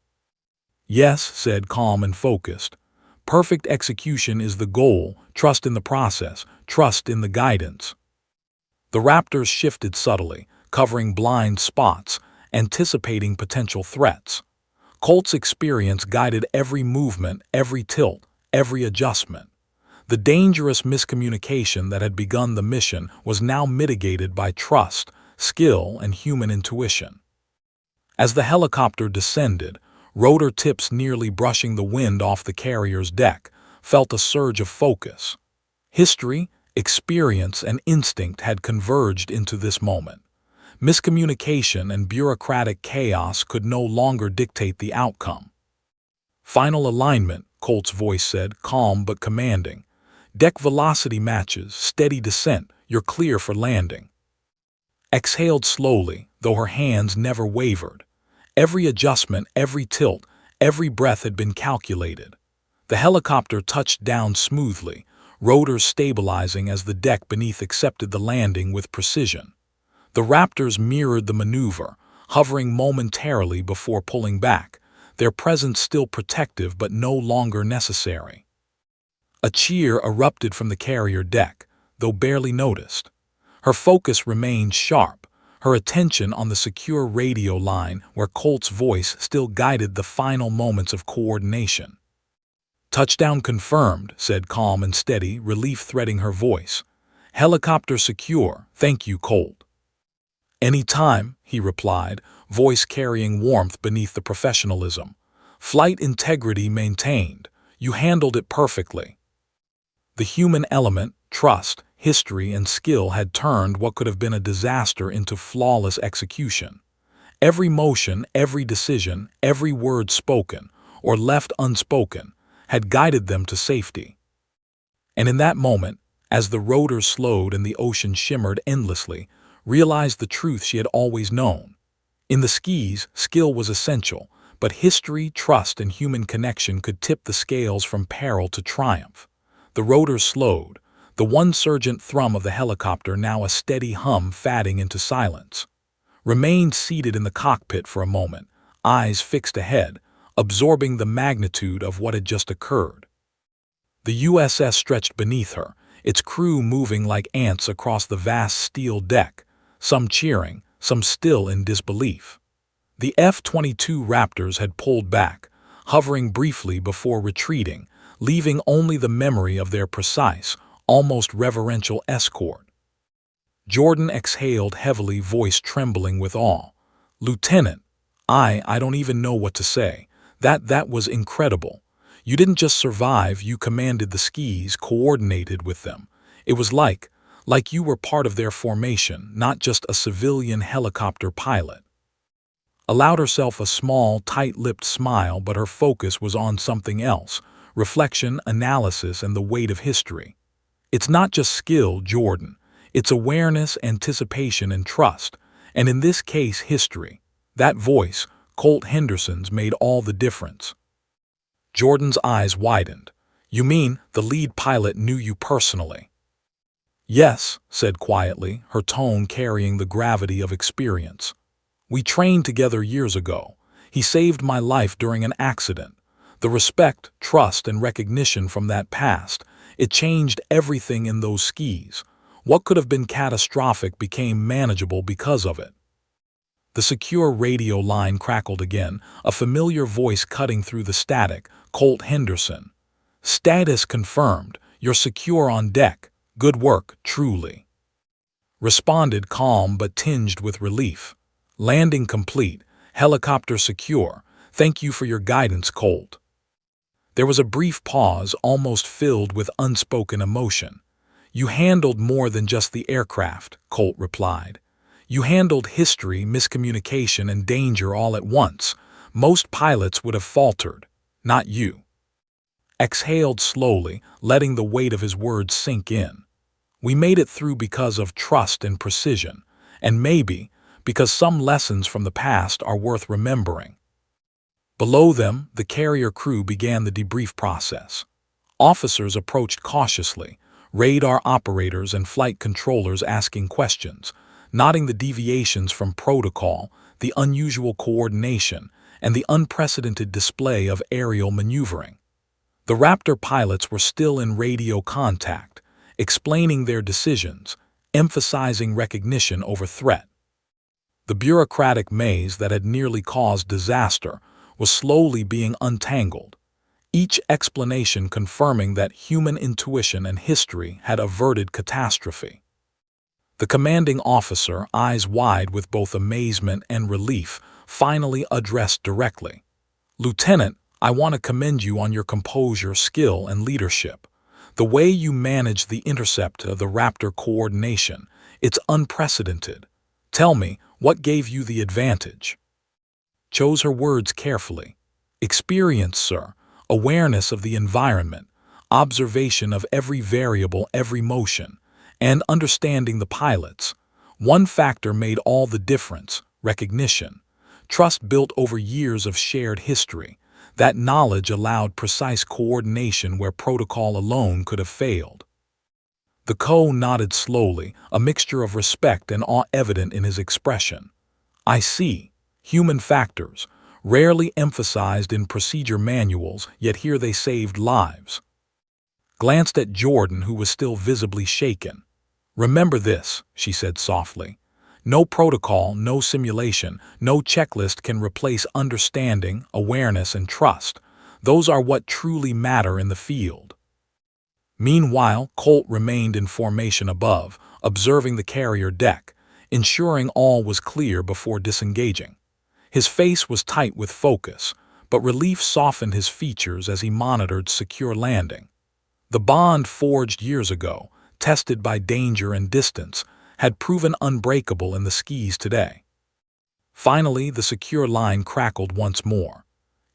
"Yes," said, calm and focused. "Perfect execution is the goal, trust in the process, trust in the guidance." The Raptors shifted subtly, covering blind spots, anticipating potential threats. Colt's experience guided every movement, every tilt, every adjustment. The dangerous miscommunication that had begun the mission was now mitigated by trust, skill, and human intuition. As the helicopter descended, rotor tips nearly brushing the wind off the carrier's deck, felt a surge of focus. History, experience, and instinct had converged into this moment. Miscommunication and bureaucratic chaos could no longer dictate the outcome. "Final alignment," Colt's voice said, calm but commanding. "Deck velocity matches, steady descent, you're clear for landing." Exhaled slowly, though her hands never wavered. Every adjustment, every tilt, every breath had been calculated. The helicopter touched down smoothly, rotors stabilizing as the deck beneath accepted the landing with precision. The Raptors mirrored the maneuver, hovering momentarily before pulling back, their presence still protective but no longer necessary. A cheer erupted from the carrier deck, though barely noticed. Her focus remained sharp, her attention on the secure radio line where Colt's voice still guided the final moments of coordination. "Touchdown confirmed," said calm and steady, relief threading her voice. "Helicopter secure, thank you, Colt." "Any time," he replied, voice carrying warmth beneath the professionalism. "Flight integrity maintained. You handled it perfectly." The human element, trust, history, and skill had turned what could have been a disaster into flawless execution. Every motion, every decision, every word spoken, or left unspoken, had guided them to safety. And in that moment, as the rotors slowed and the ocean shimmered endlessly, realized the truth she had always known. In the skis, skill was essential, but history, trust, and human connection could tip the scales from peril to triumph. The rotors slowed, the one surgent thrum of the helicopter now a steady hum fading into silence. Remained seated in the cockpit for a moment, eyes fixed ahead, absorbing the magnitude of what had just occurred. The USS stretched beneath her, its crew moving like ants across the vast steel deck, some cheering, some still in disbelief. The F-22 Raptors had pulled back, hovering briefly before retreating, leaving only the memory of their precise, almost reverential escort. Jordan exhaled heavily, voice trembling with awe. "Lieutenant, I don't even know what to say. That was incredible. You didn't just survive, you commanded the skis, coordinated with them. It was like you were part of their formation, not just a civilian helicopter pilot." Allowed herself a small, tight-lipped smile, but her focus was on something else, reflection, analysis, and the weight of history. "It's not just skill, Jordan. It's awareness, anticipation, and trust. And in this case, history. That voice, Colt Henderson's, made all the difference." Jordan's eyes widened. "You mean the lead pilot knew you personally?" "Yes," said quietly, her tone carrying the gravity of experience. "We trained together years ago. He saved my life during an accident. The respect, trust, and recognition from that past, it changed everything in those skis. What could have been catastrophic became manageable because of it." The secure radio line crackled again, a familiar voice cutting through the static. "Colt Henderson. Status confirmed. You're secure on deck. Good work, truly." Responded calm but tinged with relief. "Landing complete. Helicopter secure. Thank you for your guidance, Colt." There was a brief pause, almost filled with unspoken emotion. "You handled more than just the aircraft," Colt replied. "You handled history, miscommunication, and danger all at once. Most pilots would have faltered. Not you." Exhaled slowly, letting the weight of his words sink in. "We made it through because of trust and precision, and maybe because some lessons from the past are worth remembering." Below them, the carrier crew began the debrief process. Officers approached cautiously, radar operators and flight controllers asking questions, noting the deviations from protocol, the unusual coordination, and the unprecedented display of aerial maneuvering. The Raptor pilots were still in radio contact, explaining their decisions, emphasizing recognition over threat. The bureaucratic maze that had nearly caused disaster was slowly being untangled, each explanation confirming that human intuition and history had averted catastrophe. The commanding officer, eyes wide with both amazement and relief, finally addressed directly. "Lieutenant, I want to commend you on your composure, skill, and leadership. The way you managed the intercept of the Raptor coordination, it's unprecedented. Tell me, what gave you the advantage?" Chose her words carefully. "Experience, sir. Awareness of the environment. Observation of every variable, every motion. And understanding the pilots. One factor made all the difference: recognition. Trust built over years of shared history. That knowledge allowed precise coordination where protocol alone could have failed." The co nodded slowly, a mixture of respect and awe evident in his expression. I see. Human factors, rarely emphasized in procedure manuals, yet here they saved lives. Glanced at Jordan, who was still visibly shaken. Remember this, she said softly. No protocol, no simulation, no checklist can replace understanding, awareness, and trust. Those are what truly matter in the field. Meanwhile, Colt remained in formation above, observing the carrier deck, ensuring all was clear before disengaging. His face was tight with focus, but relief softened his features as he monitored secure landing. The bond forged years ago, tested by danger and distance, had proven unbreakable in the skis today. Finally, the secure line crackled once more.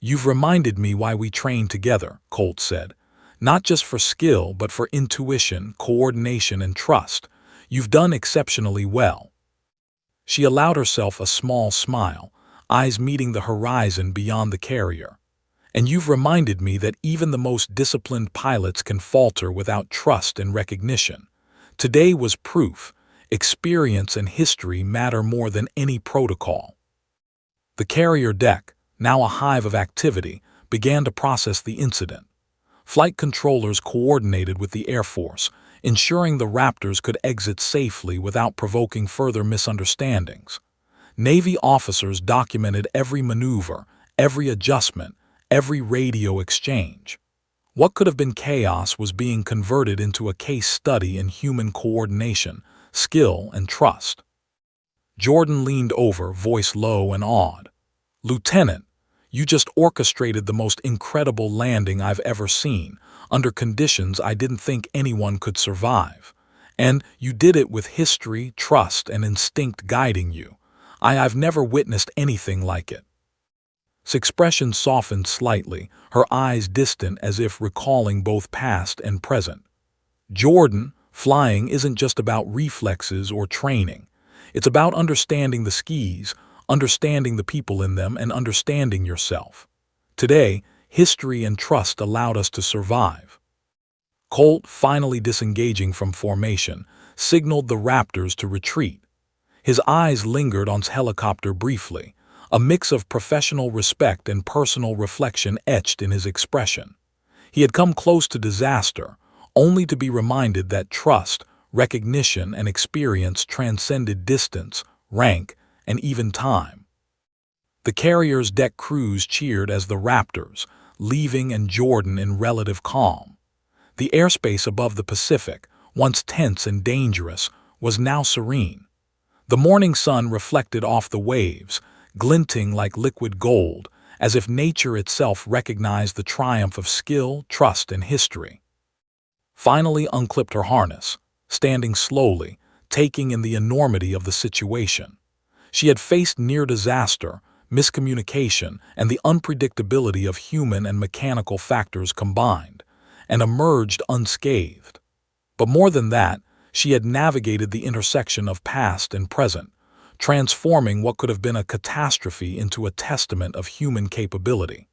You've reminded me why we trained together, Colt said. Not just for skill, but for intuition, coordination, and trust. You've done exceptionally well. She allowed herself a small smile, eyes meeting the horizon beyond the carrier. And you've reminded me that even the most disciplined pilots can falter without trust and recognition. Today was proof. Experience and history matter more than any protocol. The carrier deck, now a hive of activity, began to process the incident. Flight controllers coordinated with the Air Force, ensuring the Raptors could exit safely without provoking further misunderstandings. Navy officers documented every maneuver, every adjustment, every radio exchange. What could have been chaos was being converted into a case study in human coordination, skill, and trust. Jordan leaned over, voice low and awed. Lieutenant, you just orchestrated the most incredible landing I've ever seen, under conditions I didn't think anyone could survive. And you did it with history, trust, and instinct guiding you. I've never witnessed anything like it. His expression softened slightly, her eyes distant as if recalling both past and present. Jordan, flying isn't just about reflexes or training. It's about understanding the skis, understanding the people in them, and understanding yourself. Today, history and trust allowed us to survive. Colt, finally disengaging from formation, signaled the Raptors to retreat. His eyes lingered on his helicopter briefly, a mix of professional respect and personal reflection etched in his expression. He had come close to disaster, only to be reminded that trust, recognition, and experience transcended distance, rank, and even time. The carrier's deck crews cheered as the Raptors, leaving and Jordan in relative calm. The airspace above the Pacific, once tense and dangerous, was now serene. The morning sun reflected off the waves, glinting like liquid gold, as if nature itself recognized the triumph of skill, trust, and history. Finally unclipped her harness, standing slowly, taking in the enormity of the situation. She had faced near disaster, miscommunication, and the unpredictability of human and mechanical factors combined, and emerged unscathed. But more than that, she had navigated the intersection of past and present, transforming what could have been a catastrophe into a testament of human capability.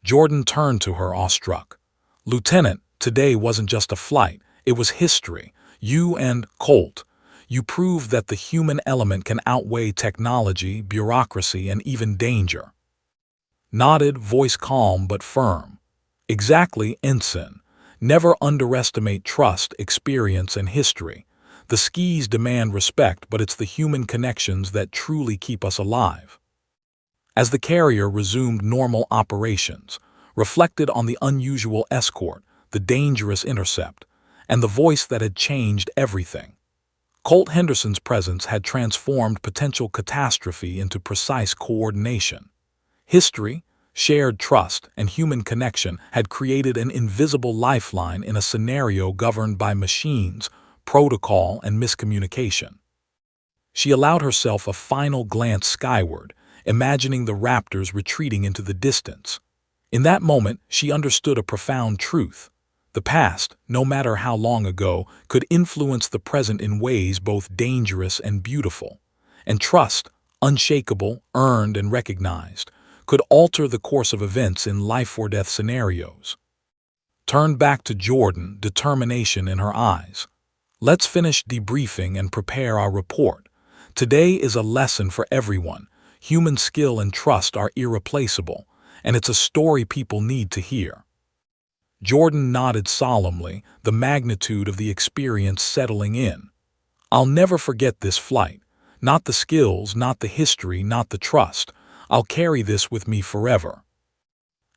Jordan turned to her awestruck. Lieutenant, today wasn't just a flight, it was history. You and Colt. You proved that the human element can outweigh technology, bureaucracy, and even danger. Nodded, voice calm but firm. Exactly, Ensign. Never underestimate trust, experience, and history. The skis demand respect, but it's the human connections that truly keep us alive. As the carrier resumed normal operations, reflected on the unusual escort, the dangerous intercept, and the voice that had changed everything. Colt Henderson's presence had transformed potential catastrophe into precise coordination. History, shared trust, and human connection had created an invisible lifeline in a scenario governed by machines, protocol, and miscommunication. She allowed herself a final glance skyward, imagining the Raptors retreating into the distance. In that moment, she understood a profound truth. The past, no matter how long ago, could influence the present in ways both dangerous and beautiful. And trust, unshakable, earned, and recognized, could alter the course of events in life-or-death scenarios. Turned back to Jordan, determination in her eyes. Let's finish debriefing and prepare our report. Today is a lesson for everyone. Human skill and trust are irreplaceable, and it's a story people need to hear. Jordan nodded solemnly, the magnitude of the experience settling in. I'll never forget this flight. Not the skills, not the history, not the trust. I'll carry this with me forever.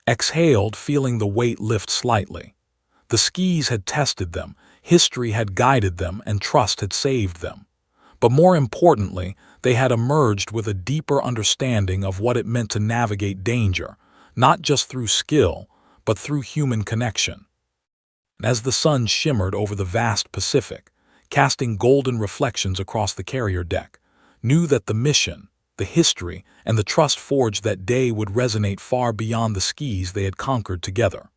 Exhaled, feeling the weight lift slightly. The skis had tested them, history had guided them, and trust had saved them. But more importantly, they had emerged with a deeper understanding of what it meant to navigate danger, not just through skill, but through human connection. As the sun shimmered over the vast Pacific, casting golden reflections across the carrier deck, knew that the mission, the history, and the trust forged that day would resonate far beyond the skis they had conquered together.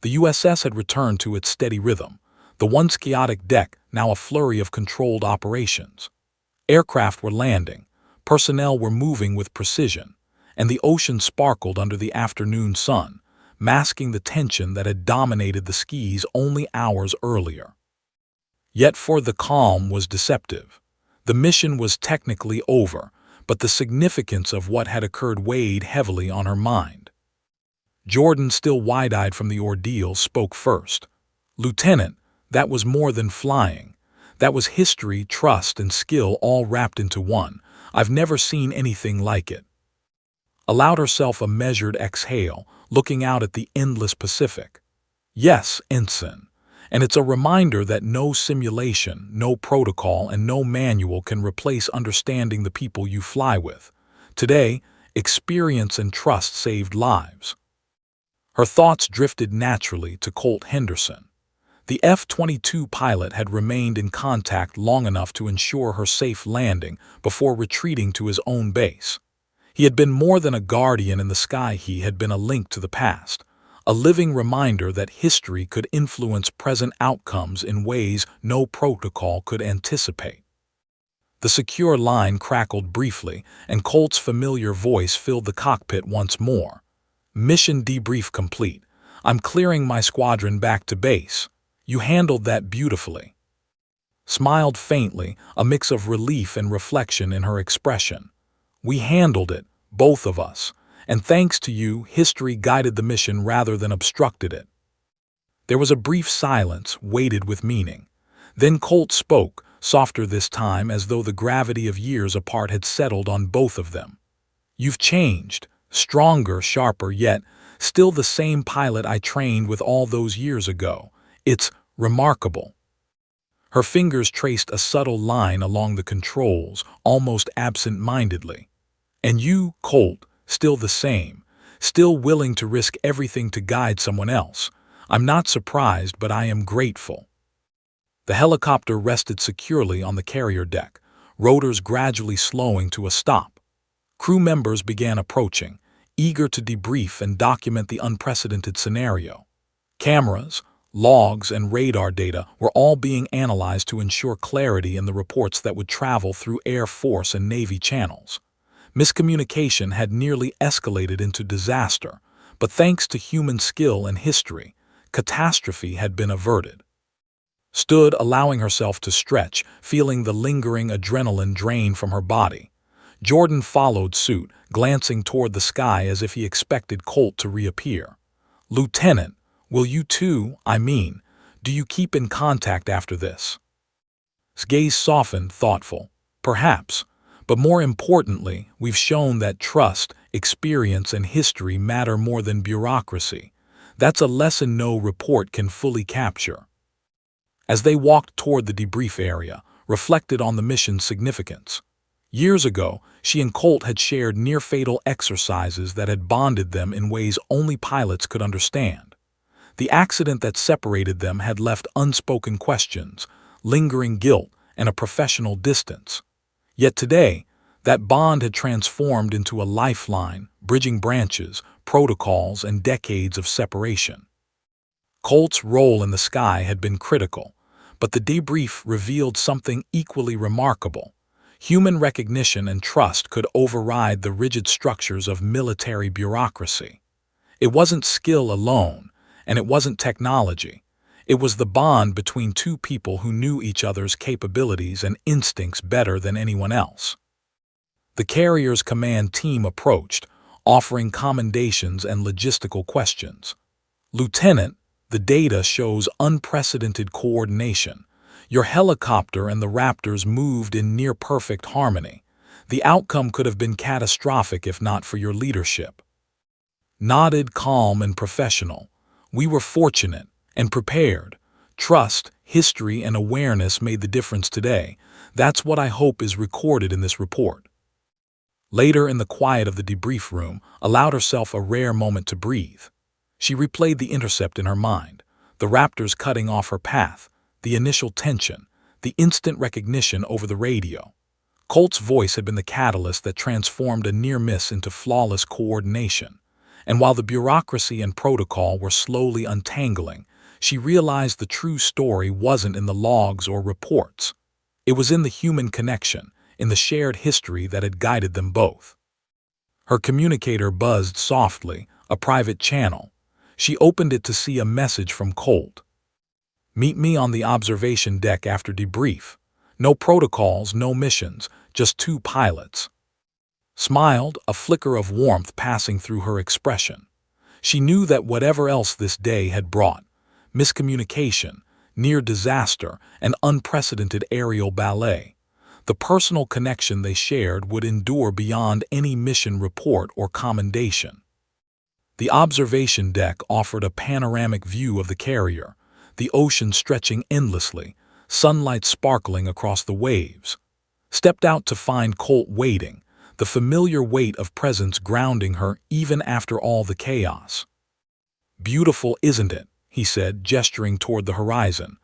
The USS had returned to its steady rhythm, the once chaotic deck now a flurry of controlled operations. Aircraft were landing, personnel were moving with precision, and the ocean sparkled under the afternoon sun, masking the tension that had dominated the skis only hours earlier. Yet for the calm was deceptive. The mission was technically over, but the significance of what had occurred weighed heavily on her mind. Jordan, still wide-eyed from the ordeal, spoke first. "Lieutenant, that was more than flying. That was history, trust, and skill all wrapped into one. I've never seen anything like it." Allowed herself a measured exhale, looking out at the endless Pacific. "Yes, Ensign. And it's a reminder that no simulation, no protocol, and no manual can replace understanding the people you fly with. Today, experience and trust saved lives." Her thoughts drifted naturally to Colt Henderson. The F-22 pilot had remained in contact long enough to ensure her safe landing before retreating to his own base. He had been more than a guardian in the sky, he had been a link to the past, a living reminder that history could influence present outcomes in ways no protocol could anticipate. The secure line crackled briefly, and Colt's familiar voice filled the cockpit once more. "Mission debrief complete. I'm clearing my squadron back to base. You handled that beautifully." Smiled faintly, a mix of relief and reflection in her expression. "We handled it, both of us. And thanks to you, history guided the mission rather than obstructed it." There was a brief silence, weighted with meaning. Then Colt spoke, softer this time, as though the gravity of years apart had settled on both of them. "You've changed, stronger, sharper, yet still the same pilot I trained with all those years ago. It's remarkable." Her fingers traced a subtle line along the controls, almost absent-mindedly. "And you, Colt, still the same, still willing to risk everything to guide someone else. I'm not surprised, but I am grateful." The helicopter rested securely on the carrier deck, rotors gradually slowing to a stop. Crew members began approaching, eager to debrief and document the unprecedented scenario. Cameras, logs, and radar data were all being analyzed to ensure clarity in the reports that would travel through Air Force and Navy channels. Miscommunication had nearly escalated into disaster, but thanks to human skill and history, catastrophe had been averted. Stood, allowing herself to stretch, feeling the lingering adrenaline drain from her body. Jordan followed suit, glancing toward the sky as if he expected Colt to reappear. "Lieutenant, will you too, do you keep in contact after this?" His gaze softened, thoughtful. "Perhaps. But more importantly, we've shown that trust, experience, and history matter more than bureaucracy. That's a lesson no report can fully capture." As they walked toward the debrief area, reflected on the mission's significance. Years ago, she and Colt had shared near-fatal exercises that had bonded them in ways only pilots could understand. The accident that separated them had left unspoken questions, lingering guilt, and a professional distance. Yet today, that bond had transformed into a lifeline, bridging branches, protocols, and decades of separation. Colt's role in the sky had been critical, but the debrief revealed something equally remarkable. Human recognition and trust could override the rigid structures of military bureaucracy. It wasn't skill alone, and it wasn't technology. It was the bond between two people who knew each other's capabilities and instincts better than anyone else. The carrier's command team approached, offering commendations and logistical questions. "Lieutenant, the data shows unprecedented coordination. Your helicopter and the Raptors moved in near-perfect harmony. The outcome could have been catastrophic if not for your leadership." Nodded, calm and professional. "We were fortunate and prepared. Trust, history, and awareness made the difference today. That's what I hope is recorded in this report." Later, in the quiet of the debrief room, allowed herself a rare moment to breathe. She replayed the intercept in her mind, the Raptors cutting off her path, the initial tension, the instant recognition over the radio. Colt's voice had been the catalyst that transformed a near miss into flawless coordination. And while the bureaucracy and protocol were slowly untangling, she realized the true story wasn't in the logs or reports. It was in the human connection, in the shared history that had guided them both. Her communicator buzzed softly, a private channel. She opened it to see a message from Colt. "Meet me on the observation deck after debrief. No protocols, no missions, just two pilots." Smiled, a flicker of warmth passing through her expression. She knew that whatever else this day had brought, miscommunication, near disaster, and unprecedented aerial ballet, the personal connection they shared would endure beyond any mission report or commendation. The observation deck offered a panoramic view of the carrier, the ocean stretching endlessly, sunlight sparkling across the waves. Stepped out to find Colt waiting, the familiar weight of presence grounding her even after all the chaos. "Beautiful, isn't it?" he said, gesturing toward the horizon.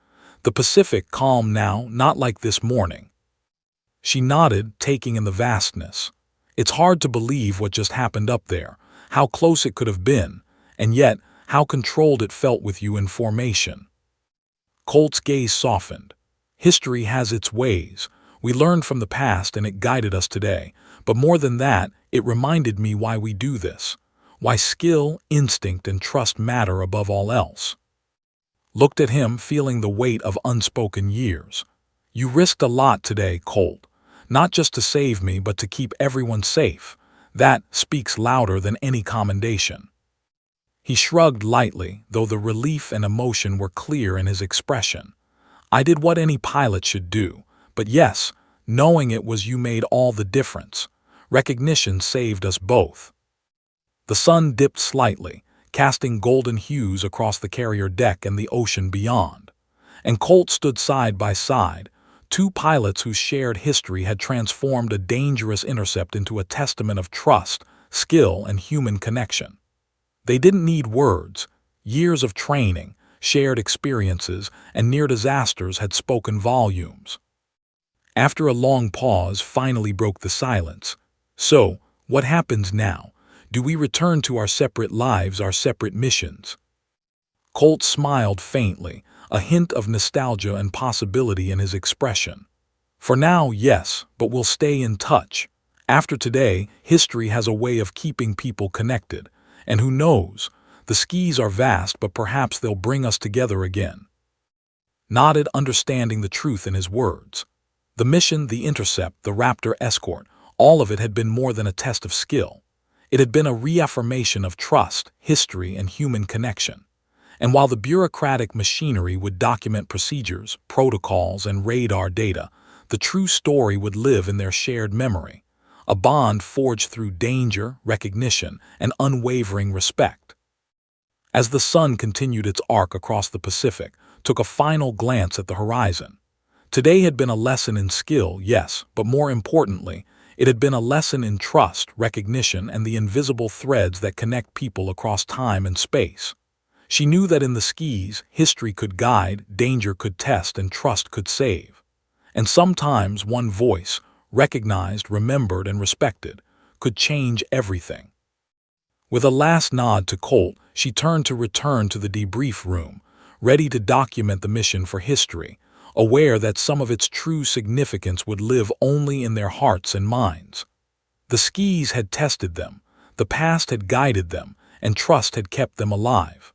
"The Pacific calm now, not like this morning." She nodded, taking in the vastness. "It's hard to believe what just happened up there, how close it could have been, and yet how controlled it felt with you in formation." Colt's gaze softened. "History has its ways. We learned from the past and it guided us today. But more than that, it reminded me why we do this, why skill, instinct, and trust matter above all else." Looked at him, feeling the weight of unspoken years. "You risked a lot today, Colt. Not just to save me, but to keep everyone safe. That speaks louder than any commendation." He shrugged lightly, though the relief and emotion were clear in his expression. "I did what any pilot should do, but yes, knowing it was you made all the difference. Recognition saved us both." The sun dipped slightly, casting golden hues across the carrier deck and the ocean beyond. And Colt stood side by side, two pilots whose shared history had transformed a dangerous intercept into a testament of trust, skill, and human connection. They didn't need words. Years of training, shared experiences, and near disasters had spoken volumes. After a long pause, finally broke the silence. "So, what happens now? Do we return to our separate lives, our separate missions?" Colt smiled faintly, a hint of nostalgia and possibility in his expression. "For now, yes, but we'll stay in touch. After today, history has a way of keeping people connected. And who knows? The skis are vast, but perhaps they'll bring us together again." Nodded, understanding the truth in his words. The mission, the intercept, the Raptor escort, all of it had been more than a test of skill. It had been a reaffirmation of trust, history, and human connection. And while the bureaucratic machinery would document procedures, protocols, and radar data, the true story would live in their shared memory, a bond forged through danger, recognition, and unwavering respect. As the sun continued its arc across the Pacific, took a final glance at the horizon. Today had been a lesson in skill, yes, but more importantly, it had been a lesson in trust, recognition, and the invisible threads that connect people across time and space. She knew that in the skis, history could guide, danger could test, and trust could save. And sometimes one voice, recognized, remembered, and respected, could change everything. With a last nod to Colt, she turned to return to the debrief room, ready to document the mission for history, aware that some of its true significance would live only in their hearts and minds. The skis had tested them, the past had guided them, and trust had kept them alive.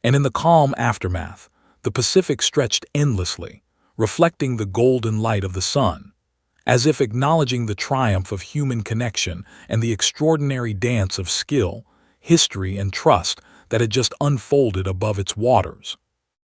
And in the calm aftermath, The Pacific stretched endlessly, reflecting the golden light of the sun, as if acknowledging the triumph of human connection and the extraordinary dance of skill, history, and trust that had just unfolded above its waters.